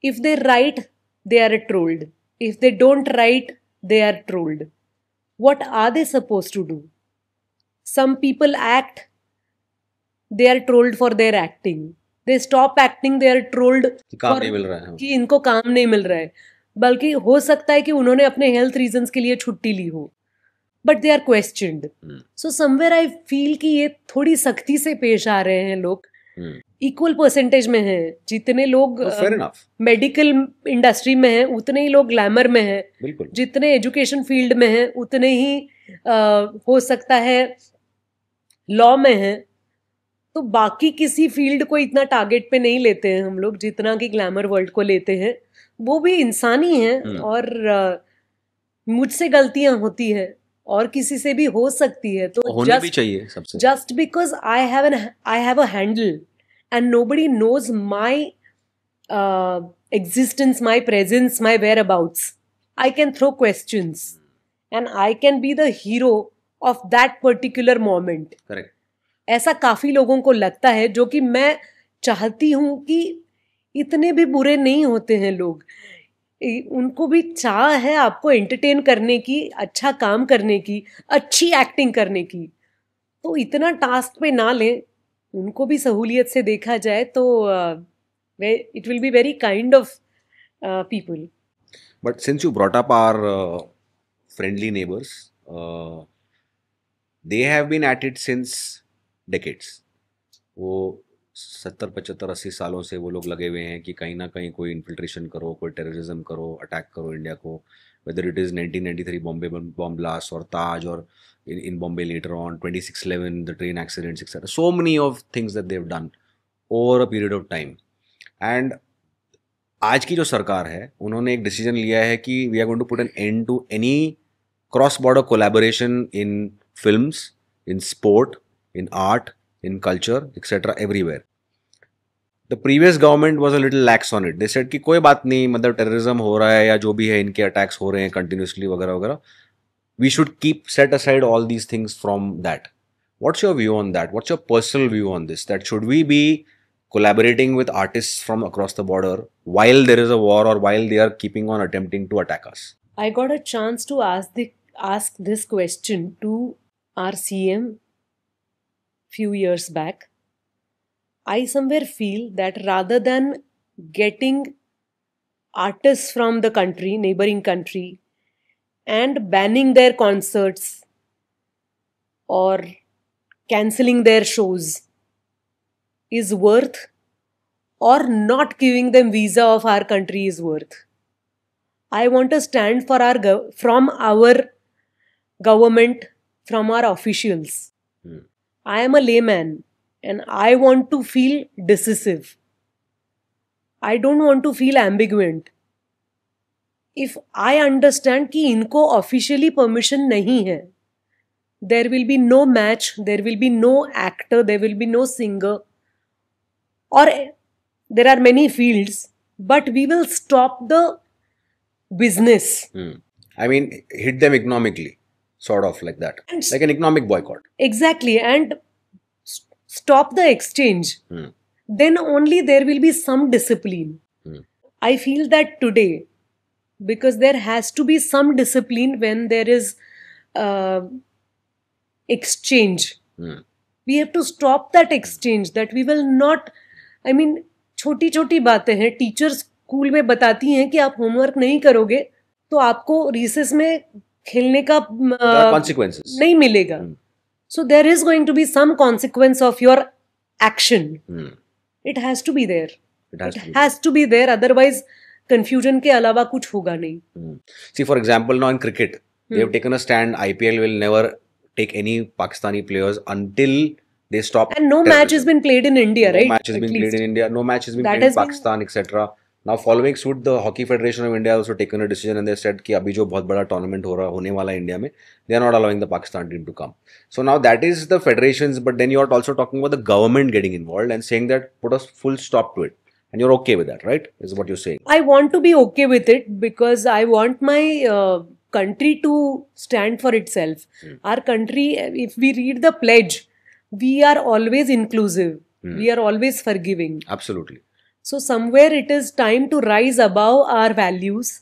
If they write, they are trolled. If they don't write, they are trolled. What are they supposed to do? Some people act, they are trolled for their acting. They stop acting, they are trolled काम नहीं मिल रहा है कि इनको काम नहीं मिल रहा है, बल्कि हो सकता है कि उन्होंने अपने हेल्थ रीजंस के लिए छुट्टी ली हो, but they are questioned. So somewhere I feel कि ये थोड़ी सख्ती से पेश आ रहे हैं लोग. इक्वल परसेंटेज में हैं. जितने लोग मेडिकल इंडस्ट्री में हैं उतने ही लोग ग्लैमर में हैं. जितने एजुकेशन फील्ड में हैं उतने ही हो सकता है लॉ में हैं. तो बाकी किसी फील्ड को इतना टारगेट पे नहीं लेते हैं हम लोग जितना कि ग्लैमर वर्ल्ड को लेते हैं. वो भी इंसानी हैं और मुझसे गलतियां होती हैं. और किसी से भी हो सकती है, तो होनी भी चाहिए सबसे. just because I have a handle and nobody knows my existence, my presence, my whereabouts, I can throw questions and I can be the hero of that particular moment. Correct. ऐसा काफी लोगों को लगता है, जो कि मैं चाहती हूं कि इतने भी बुरे नहीं होते हैं लोग. उनको भी चाह है आपको एंटरटेन करने की, अच्छा काम करने की, अच्छी एक्टिंग करने की. तो इतना टास्क पे ना लें, उनको भी सहूलियत से देखा जाए तो it will be very kind of people. But since you brought up our friendly neighbors, they have been at it since decades. वो 70, 75, 80 सालों से वो लोग लगे हुए हैं कि कहीं ना कहीं कोई इन्फिल्ट्रेशन करो, कोई टेररिज्म करो, अटैक करो इंडिया को. Whether it is 1993 Bombay bomb blast or Taj, or in Bombay later on 26/11, the train accidents, etc. So many of things that they've done over a period of time. And आज की जो सरकार है, उन्होंने एक decision लिया है कि we are going to put an end to any cross border collaboration in films, in sport, in art, in culture, etc. everywhere. The previous government was a little lax on it. They said कि कोई बात नहीं, मतलब terrorism हो रहा है या जो भी है, इनके अटैक्स हो रहे हैं कंटिन्यूसली वगैरह वगैरह, we should keep set aside all these things from that. What's your view on that? What's your personal view on this? That should we be collaborating with artists from across the border while there is a war, or while they are keeping on attempting to attack us? I got a chance to ask this question to our CM few years back. I somewhere feel that rather than getting artists from the country, neighboring country, and banning their concerts or cancelling their shows is worth, or not giving them visa of our country is worth. I want to stand for from our government, from our officials. I am a layman and I want to feel decisive. I don't want to feel ambivalent. If I understand कि इनको officially permission नहीं है, there will be no match, there will be no actor, there will be no singer, or there are many fields, but we will stop the business. I mean, hit them economically. Sort of like that. Like an economic boycott. Exactly. And stop the exchange. Then only there will be some discipline. I feel that today, because there has to be some discipline when there is exchange. We have to stop that exchange, that we will not, I mean, छोटी छोटी बातें हैं. Teachers school में बताती हैं कि आप homework नहीं करोगे तो आपको रिसेस में खेलने का नहीं मिलेगा. So there is going to be some consequence of your action. It has to be there. It has to be there. Otherwise, confusion के अलावा कुछ होगा नहीं. See, for example, now in cricket, they have taken a stand. IPL will never take any Pakistani players until they stop. And no match has been played in India, right? No match has been played in India. No match has been played in Pakistan, etc. Now, following suit, the Hockey Federation of India has also taken a decision, and they said कि अभी जो बहुत बड़ा tournament होने वाला है India में, they are not allowing the Pakistan team to come. So now that is the federations, but then you are also talking about the government getting involved and saying that put a full stop to it, and you're okay with that, right? Is what you're saying. I want to be okay with it because I want my country to stand for itself. Our country, if we read the pledge, we are always inclusive. We are always forgiving. Absolutely. So somewhere it is time to rise above our values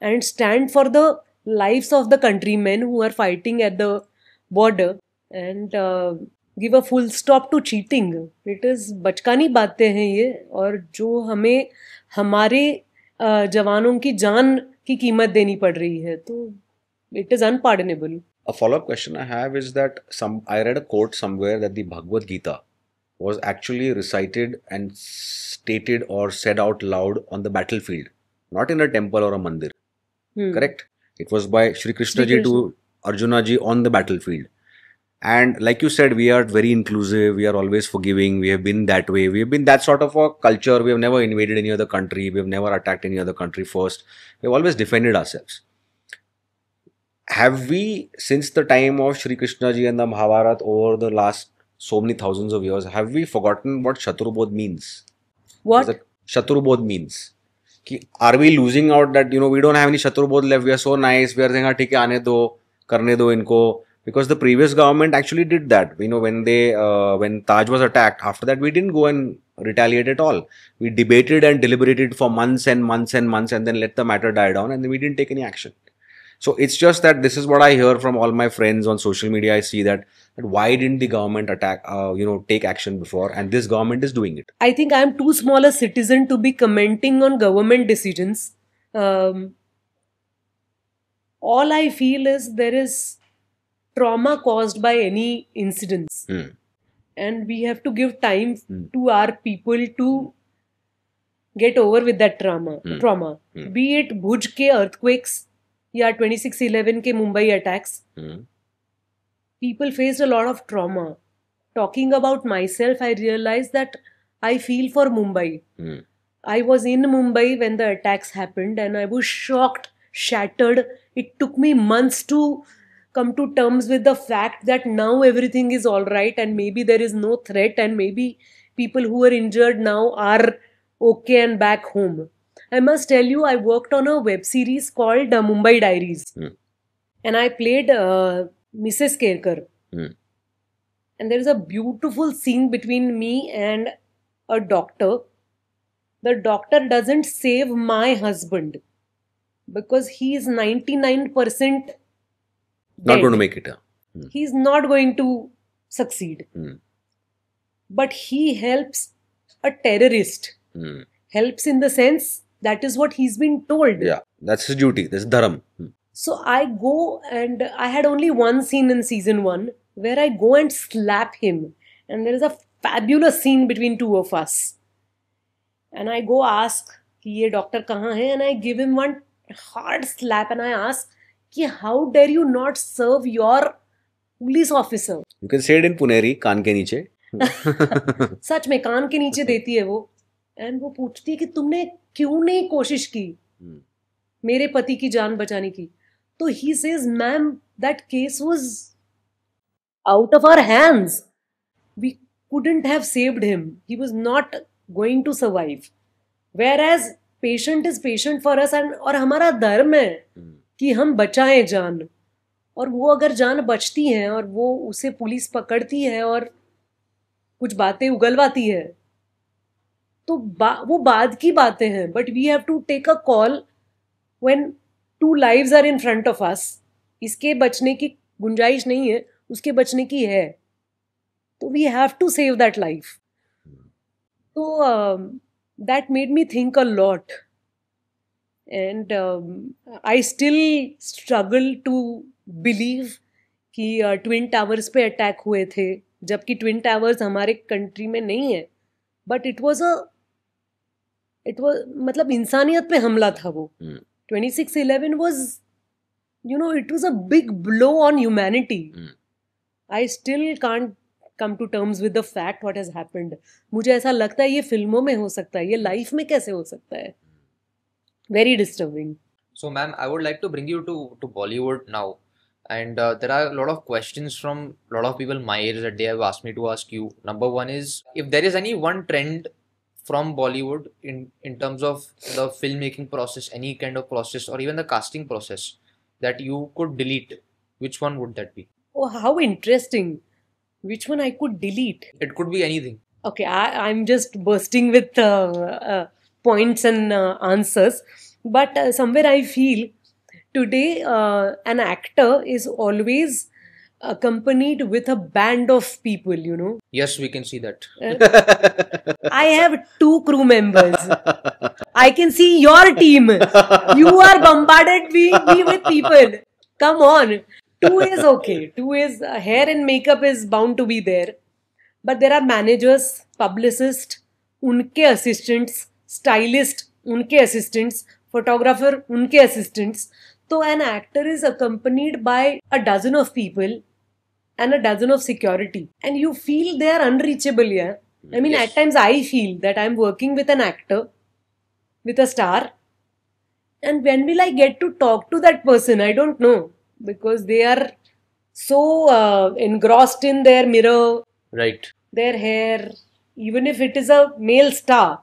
and stand for the lives of the countrymen who are fighting at the border, and give a full stop to cheating. It is बचकानी बातें हैं ये, और जो हमें हमारे जवानों की जान की कीमत देनी पड़ रही है, तो it is unpardonable. A follow-up question I have is that I read a quote somewhere that the Bhagavad Gita was actually recited and stated or said out loud on the battlefield, not in a temple or a mandir. Correct? It was by Shri Krishna ji to Arjuna ji on the battlefield. And like you said, we are very inclusive, we are always forgiving, we have been that way, we have been that sort of a culture, we have never invaded any other country, we have never attacked any other country first, we have always defended ourselves. have we, since the time of Shri Krishna ji and the Mahabharata over the last so many thousands of years, have we forgotten what Shatrubodh means? What? That Shatrubodh means? Are we losing out that, we don't have any Shatrubodh left, we are so nice, we are saying, ठीक है, आने दो, करने दो इनको. Because the previous government actually did that. When Taj was attacked, after that we didn't go and retaliate at all. We debated and deliberated for months and months and months and then let the matter die down and then we didn't take any action. So it's just that this is what I hear from all my friends on social media. I see that why didn't the government take action before, and this government is doing it. I think I'm too small a citizen to be commenting on government decisions. All I feel is there is trauma caused by any incidents. And we have to give time to our people to get over with that trauma. Be it Bhuj ke earthquakes या 26/11 के Mumbai attacks. People faced a lot of trauma. Talking about myself, I realized that I feel for Mumbai. I was in Mumbai when the attacks happened and I was shocked, shattered. It took me months to come to terms with the fact that now everything is all right and maybe there is no threat and maybe people who are injured now are okay and back home. I must tell you, I worked on a web series called Mumbai Diaries. And I played Mrs. Kerkar. And there is a beautiful scene between me and a doctor. The doctor doesn't save my husband because he is 99% not going to make it. He's not going to succeed. But he helps a terrorist. Helps in the sense that is what he's been told. Yeah, that's his duty. That's dharam. So I go and I had only one scene in season 1 where I go and slap him. And there is a fabulous scene between two of us. And I go ask, कि ये doctor कहाँ है? And I give him one hard slap and I ask, कि how dare you not serve your police officer? You can say it in Puneri, कान के नीचे. सच में कान के नीचे देती है वो. And वो पूछती है कि तुमने क्यों नहीं कोशिश की मेरे पति की जान बचाने की. तो he says, ma'am, that case was out of our hands. We couldn't have saved him. He was not going to survive. Whereas patient is patient for us and और हमारा धर्म है कि हम बचाएं जान. और वो अगर जान बचती है और वो उसे पुलिस पकड़ती है और कुछ बातें उगलवाती है तो वो बाद की बातें हैं. But we have to take a call when 2 lives are in front of us. इसके बचने की गुंजाइश नहीं है, उसके बचने की है. तो we have to save that life. So that made me think a lot. And I still struggle to believe कि Twin Towers पे अटैक हुए थे जबकि Twin Towers हमारे कंट्री में नहीं है. But it was मतलब इंसानियत पे हमला था वो. 26/11 was, it was a big blow on humanity. I still can't come to terms with the fact what has happened. मुझे ऐसा लगता है ये फिल्मों में हो सकता है, ये लाइफ में कैसे हो सकता है? Very disturbing. So, ma'am, I would like to bring you to Bollywood now. And there are a lot of questions from a lot of people my age that they have asked me to ask you. Number one is, if there is any one trend from Bollywood in terms of the filmmaking process, any kind of process, or even the casting process that you could delete, which one would that be? Oh, how interesting. Which one I could delete? It could be anything. Okay, I'm just bursting with points and answers. But somewhere I feel today an actor is always accompanied with a band of people, Yes, we can see that. I have 2 crew members. I can see your team. You are bombarded me with people. Come on. 2 is okay. 2 is hair and makeup is bound to be there. But there are managers, publicists, unke assistants, stylist, unke assistants, photographer, unke assistants. So an actor is accompanied by a dozen of people and a dozen of security. And you feel they are unreachable, yeah? I mean, Yes. at times I feel that I'm working with an actor, with a star. And when will I get to talk to that person? I don't know. because they are so engrossed in their mirror, Right. their hair. Even if it is a male star,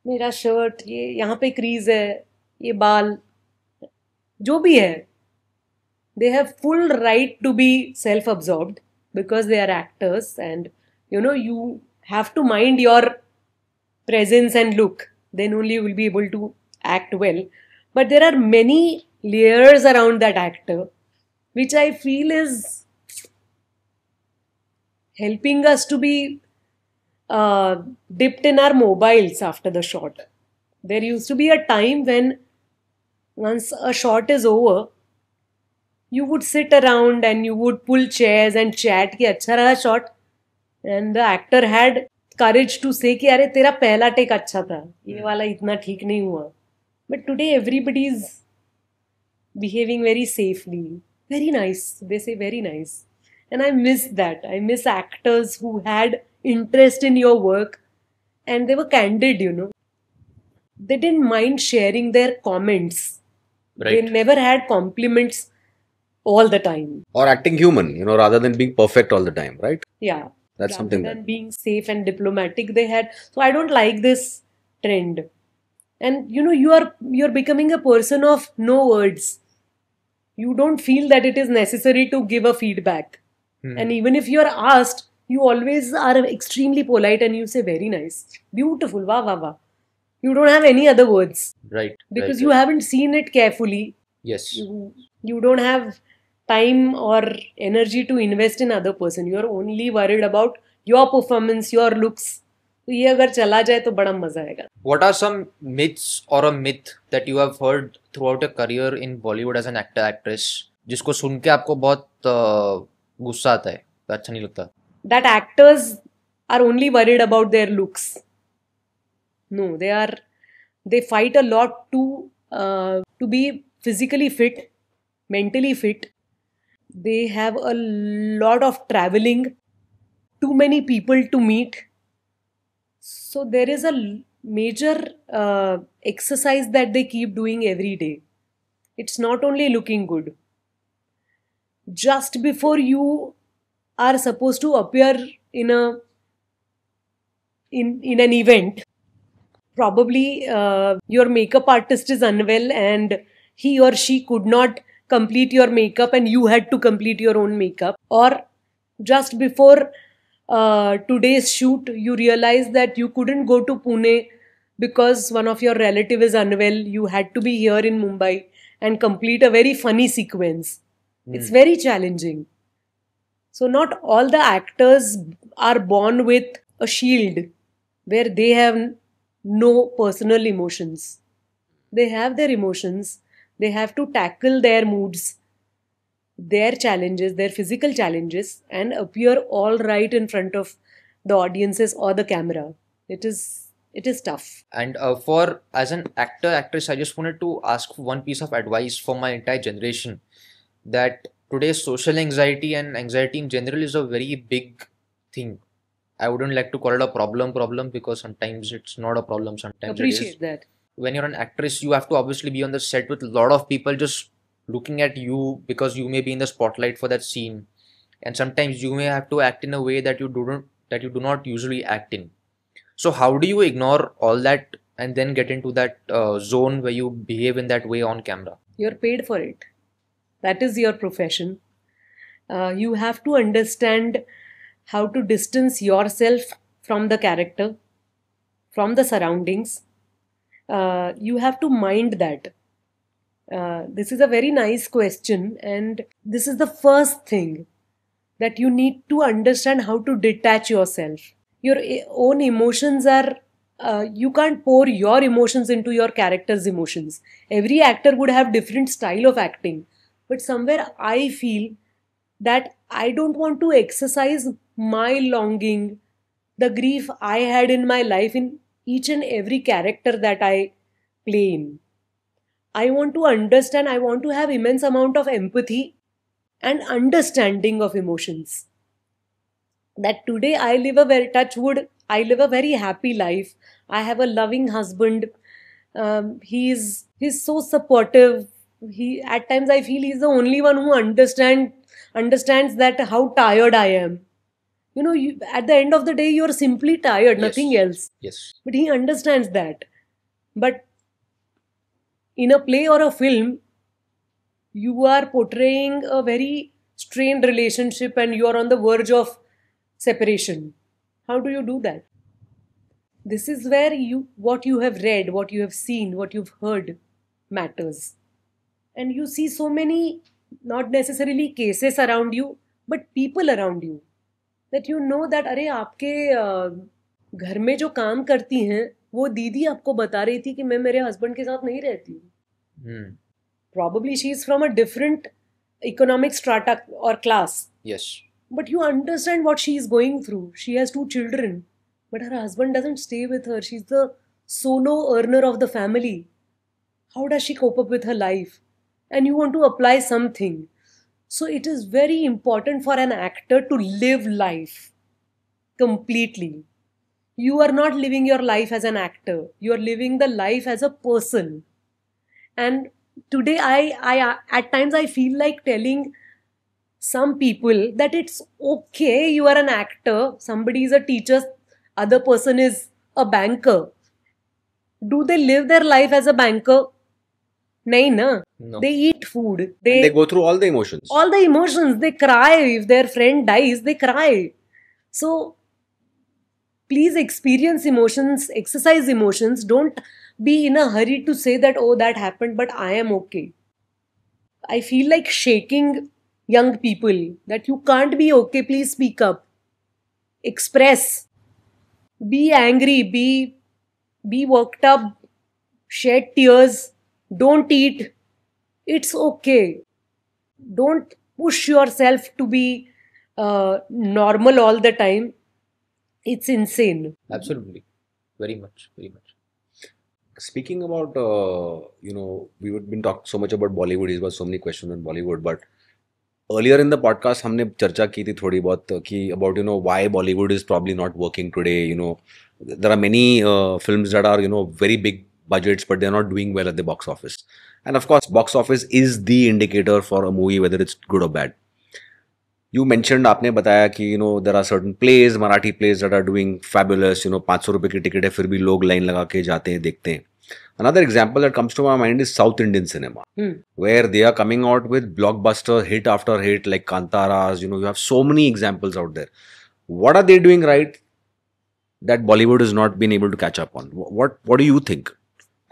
मेरा shirt, ये यहाँ पे crease है, ये बाल, जो भी है, they have full right to be self-absorbed because they are actors, and you have to mind your presence and look, then only you will be able to act well. But there are many layers around that actor, which I feel is helping us to be dipped in our mobiles after the shot. There used to be a time when once a shot is over, you would sit around and you would pull chairs and chat कि अच्छा रहा shot, and the actor had courage to say कि अरे तेरा पहला take अच्छा था, ये वाला इतना ठीक नहीं हुआ. But today everybody is behaving very safely, very nice. They say very nice, and I miss that. I miss actors who had interest in your work and they were candid. They didn't mind sharing their comments. They Right. never had compliments all the time. Or acting human, rather than being perfect all the time, right? Yeah. That's Rather something than that. being safe and diplomatic, they had. So I don't like this trend. And you're becoming a person of no words. You don't feel that it is necessary to give a feedback. And even if you're asked, you always are extremely polite and you say very nice, beautiful, wah wah wah. You don't have any other words Right. because Right. you haven't seen it carefully. Yes. You don't have time or energy to invest in other person. You're only worried about your performance, your looks. तो ये अगर चला जाए तो बड़ा मजा आएगा. What are some myths or a myth that you have heard throughout your career in Bollywood as an actor actress जिसको सुन के आपको बहुत गुस्सा आता है, अच्छा नहीं लगता? That actors are only worried about their looks. No, they fight a lot to be physically fit, mentally fit. They have a lot of traveling, too many people to meet. So there is a major exercise that they keep doing every day. It's not only looking good. Just before you are supposed to appear in an event, probably your makeup artist is unwell and he or she could not complete your makeup and you had to complete your own makeup. Or just before today's shoot, you realize that you couldn't go to Pune because one of your relative is unwell. You had to be here in Mumbai and complete a very funny sequence. It's very challenging. So not all the actors are born with a shield where they have no personal emotions. They have their emotions. They have to tackle their moods, their challenges, their physical challenges, and appear all right in front of the audiences or the camera. It is tough. And for as an actor actress, I just wanted to ask one piece of advice for my entire generation, that today's social anxiety and anxiety in general is a very big thing. I wouldn't like to call it a problem because sometimes it's not a problem, sometimes it is. Appreciate that. When you're an actress, you have to obviously be on the set with a lot of people just looking at you because you may be in the spotlight for that scene, and sometimes you may have to act in a way that you do not usually act in. So how do you ignore all that and then get into that zone where you behave in that way on camera? You're paid for it. That is your profession. You have to understand how to distance yourself from the character, from the surroundings. You have to mind that. This is a very nice question, and this is the first thing that you need to understand, how to detach yourself. Your own emotions are, you can't pour your emotions into your character's emotions. Every actor would have different style of acting, but somewhere I feel that I don't want to exercise my longing, the grief I had in my life in each and every character that I play in. I want to understand, I want to have immense amount of empathy and understanding of emotions. That today I live a very, touch wood, I live a very happy life. I have a loving husband. He's so supportive. At times I feel he's the only one who understands that how tired I am. At the end of the day, you're simply tired, nothing else. Yes. But he understands that. But in a play or a film, you are portraying a very strained relationship and you are on the verge of separation. How do you do that? This is where what you have read, what you have seen, what you've heard matters. And you see so many, not necessarily cases around you, but people around you. That you know that अरे आपके घर में जो काम करती हैं वो दीदी आपको बता रही थी कि मैं मेरे हस्बैंड के साथ नहीं रहती हूँ. Probably she is from a different economic strata or class. Yes. But you understand what she is going through. She has 2 children. But her husband doesn't stay with her. She's the solo earner of the family. How does she cope up with her life? And you want to apply something. So it is very important for an actor to live life completely. You are not living your life as an actor. You are living the life as a person. And today I at times I feel like telling some people that it's okay, you are an actor, somebody is a teacher, other person is a banker. Do they live their life as a banker? No. They eat food. They go through all the emotions. All the emotions. They cry. If their friend dies, they cry. So, please experience emotions, exercise emotions. Don't be in a hurry to say that, oh, that happened, but I am okay. I feel like shaking young people that you can't be okay, please speak up. Express. Be angry. Be worked up. Shed tears. Don't eat. It's okay. Don't push yourself to be normal all the time. It's insane. Absolutely. Very much. Very much. Speaking about, we've been talking so much about Bollywood. He's got so many questions on Bollywood. But earlier in the podcast, हमने चर्चा की थी थोड़ी बहुत कि about why Bollywood is probably not working today. There are many films that are very big budgets, but they're not doing well at the box office. And of course, box office is the indicator for a movie whether it's good or bad. You mentioned, आपने बताया कि there are certain plays, Marathi plays that are doing fabulous. 500 रुपए की ticket है फिर भी लोग line लगा के जाते हैं देखते हैं. Another example that comes to my mind is South Indian cinema, where they are coming out with blockbuster hit after hit like Kantaras. You have so many examples out there. What are they doing right that Bollywood has not been able to catch up on? What do you think?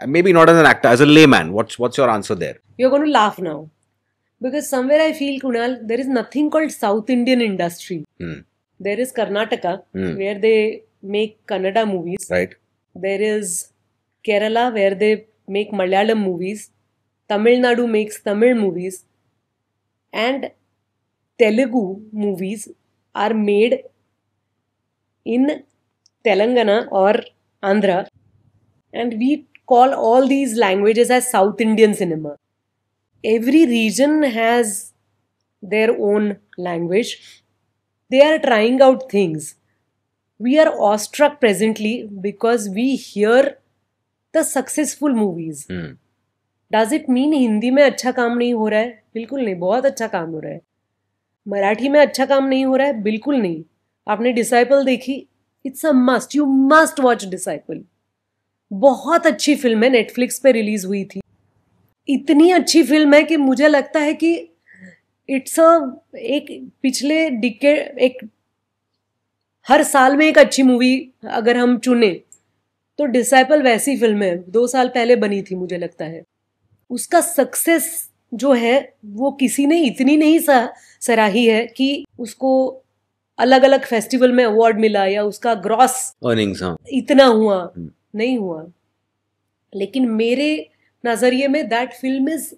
Maybe not as an actor, as a layman. What's your answer there? You're going to laugh now. Because somewhere I feel, Kunal, there is nothing called South Indian industry. There is Karnataka, where they make Kannada movies. Right. There is Kerala, where they make Malayalam movies. Tamil Nadu makes Tamil movies. And Telugu movies are made in Telangana or Andhra. And we call all these languages as South Indian cinema. Every region has their own language. They are trying out things. We are awestruck presently because we hear the successful movies. Does it mean Hindi में अच्छा काम नहीं हो रहा है? बिल्कुल नहीं, बहुत अच्छा काम हो रहा है. मराठी में अच्छा काम नहीं हो रहा है? बिल्कुल नहीं. आपने डिसाइपल देखी? It's a must. You must watch disciple. बहुत अच्छी फिल्म है, नेटफ्लिक्स पे रिलीज हुई थी. इतनी अच्छी फिल्म है कि मुझे लगता है कि इट्स एक पिछले एक हर साल में एक अच्छी मूवी अगर हम चुने तो डिसाइपल वैसी फिल्म है. 2 साल पहले बनी थी मुझे लगता है. उसका सक्सेस जो है वो किसी ने इतनी नहीं सराही है कि उसको अलग अलग फेस्टिवल में अवार्ड मिला या उसका ग्रॉस अर्निंग्स इतना हुआ नहीं हुआ. लेकिन मेरे नजरिए में that film is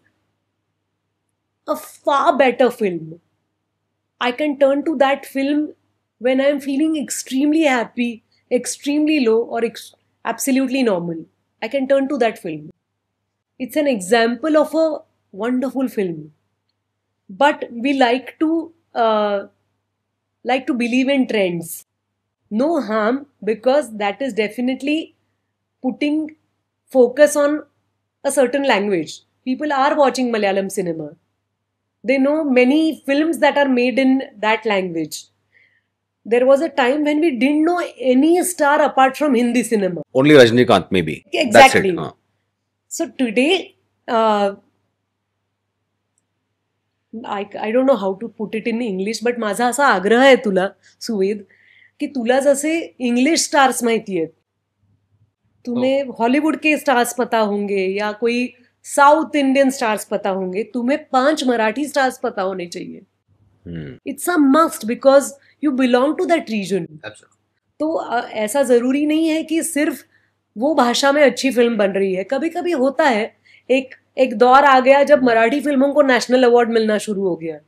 a far better film. I can turn to that film when I am feeling extremely happy, extremely low, or absolutely normal. I can turn to that film. It's an example of a wonderful film. But we like to believe in trends. No harm, because that is definitely putting focus on a certain language. People are watching Malayalam cinema. They know many films that are made in that language. There was a time when we didn't know any star apart from Hindi cinema. Only Rajnikant, maybe. Exactly. That's it. So today, I don't know how to put it in English, but माझा असा आग्रह आहे तुला, सुवेद, की तुला जसे English stars माहिती आहेत, तुम्हें हॉलीवुड के स्टार्स पता होंगे या कोई साउथ इंडियन स्टार्स पता होंगे, तुम्हें 5 मराठी स्टार्स पता होने चाहिए. It's a must because you belong to that region. तो ऐसा जरूरी नहीं है कि सिर्फ वो भाषा में अच्छी फिल्म बन रही है. कभी कभी होता है, एक दौर आ गया जब मराठी फिल्मों को नेशनल अवार्ड मिलना शुरू हो गया.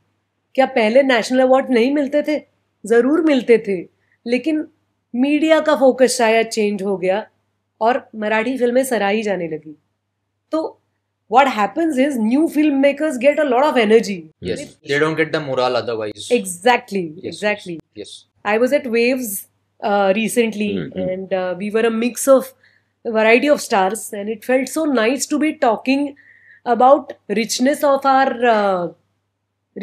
क्या पहले नेशनल अवार्ड नहीं मिलते थे? जरूर मिलते थे, लेकिन मीडिया का फोकस शायद चेंज हो गया और मराठी फिल्में सराही जाने लगी. तो what happens is new filmmakers get a lot of energy. Yes, they don't get the morale otherwise. Exactly. Yes. I was at Waves recently, and we were a mix of a variety of stars, and it felt so nice to be talking about richness of our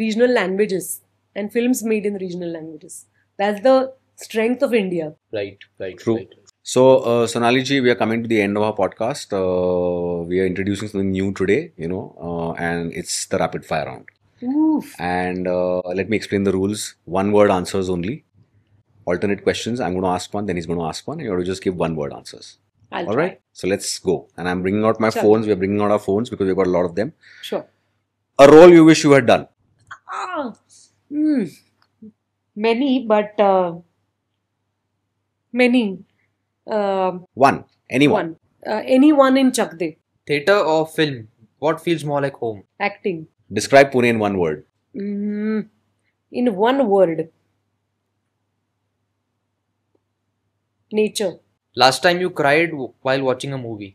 regional languages and films made in regional languages. That's the strength of India. Right. True. Right. So, Sonali ji, we are coming to the end of our podcast. We are introducing something new today, and it's the rapid fire round. Oof. And let me explain the rules. 1 word answers only. Alternate questions. I'm going to ask one, then he's going to ask one. You have to just give 1 word answers. I'll All try. right? So, let's go. And I'm bringing out my Sure. phones. We're bringing out our phones because we've got a lot of them. Sure. A role you wish you had done. Many, but many. One. Anyone. Anyone in Chak De. Theatre or film? What feels more like home? Acting. Describe Pune in 1 word. In 1 word. Nature. Last time you cried while watching a movie?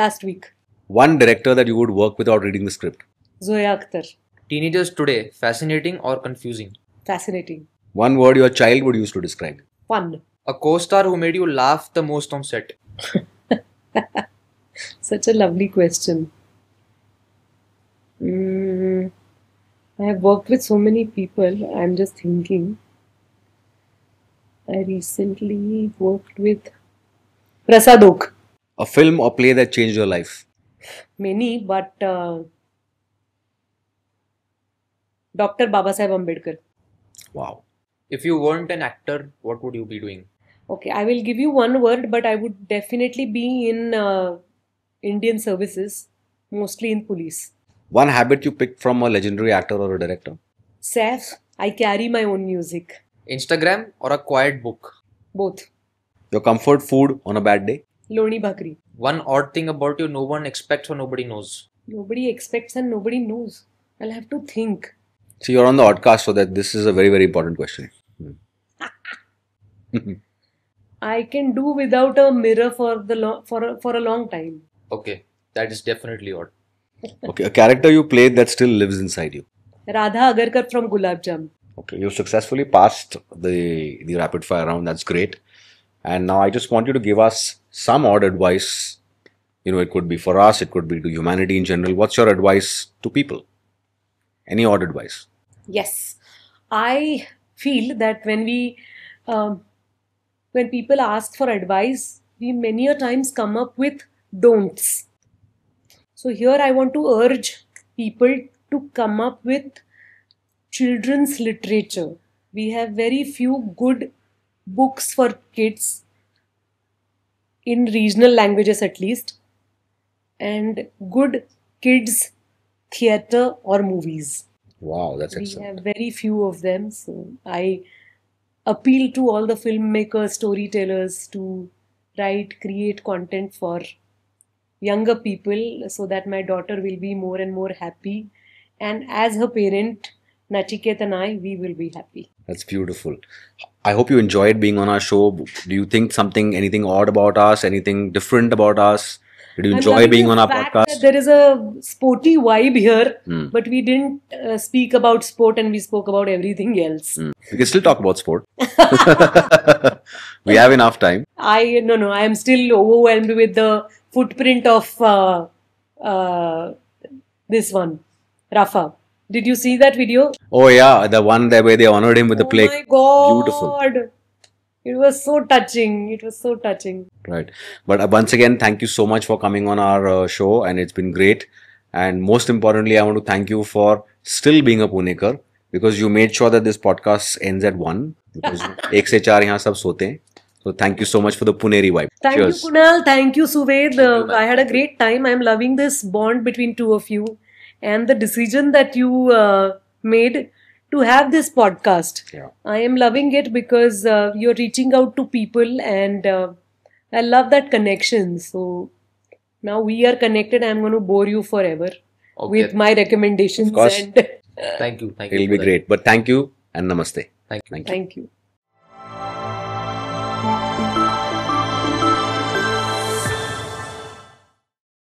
Last week. 1 director that you would work without reading the script. Zoya Akhtar. Teenagers today, fascinating or confusing? Fascinating. 1 word your child would use to describe. Fun. A co-star who made you laugh the most on set? Such a lovely question. I have worked with so many people. I'm just thinking. I recently worked with Prasad Oak. A film or play that changed your life. Many, but Dr. Babasaheb Ambedkar. Wow. If you weren't an actor, what would you be doing? Okay, I will give you 1 word, but I would definitely be in Indian services, mostly in police. 1 habit you picked from a legendary actor or a director. Saif, I carry my own music. Instagram or a quiet book? Both. Your comfort food on a bad day. Loni Bhakri. 1 odd thing about you no one expects or nobody knows? Nobody expects and nobody knows. I'll have to think. So you're on the Oddcast, so that this is a very, very important question. I can do without a mirror for a long time. Okay, that is definitely odd. Okay, a character you played that still lives inside you. Radha Agarkar from Gulab Jam. Okay, you successfully passed the rapid fire round. That's great. And now I just want you to give us some odd advice. It could be for us, it could be to humanity in general. What's your advice to people? Any odd advice? Yes, I feel that when people ask for advice, we many a times come up with don'ts. So here I want to urge people to come up with children's literature. We have very few good books for kids, in regional languages at least, and good kids theatre or movies. Wow, that's We excellent. have very few of them, so I appeal to all the filmmakers, storytellers to create content for younger people so that my daughter will be more and more happy, and as her parent, Nachiket and I, we will be happy. That's beautiful. I hope you enjoyed being on our show. Do you think anything odd about us, anything different about us? Did you I'm enjoy loving being the on our fact podcast? that there is a sporty vibe here, Hmm. but we didn't speak about sport and we spoke about everything else. We can still talk about sport. We have enough time. I am still overwhelmed with the footprint of uh, this one, Rafa. Did you see that video? Oh yeah, the one that where they honored him with the Oh plaque. my God. Beautiful. It was so touching. It was so touching. Right. But once again, thank you so much for coming on our show, and it's been great. And most importantly, I want to thank you for still being a Punekar because you made sure that this podcast ends at 1 because 1 से 4 यहाँ सब सोते हैं. So thank you so much for the Puneri vibe. Thank Cheers. you, Kunal. Thank you, Suved. you, ma'am. I had a great time. I'm loving this bond between two of you and the decision that you made to have this podcast. Yeah. I am loving it because you're reaching out to people and I love that connection. So now we are connected. I'm going to bore you forever with my recommendations. Of course. And Thank you. Thank you. It'll be for that. great. But thank you and namaste. Thank you. Thank you. thank you.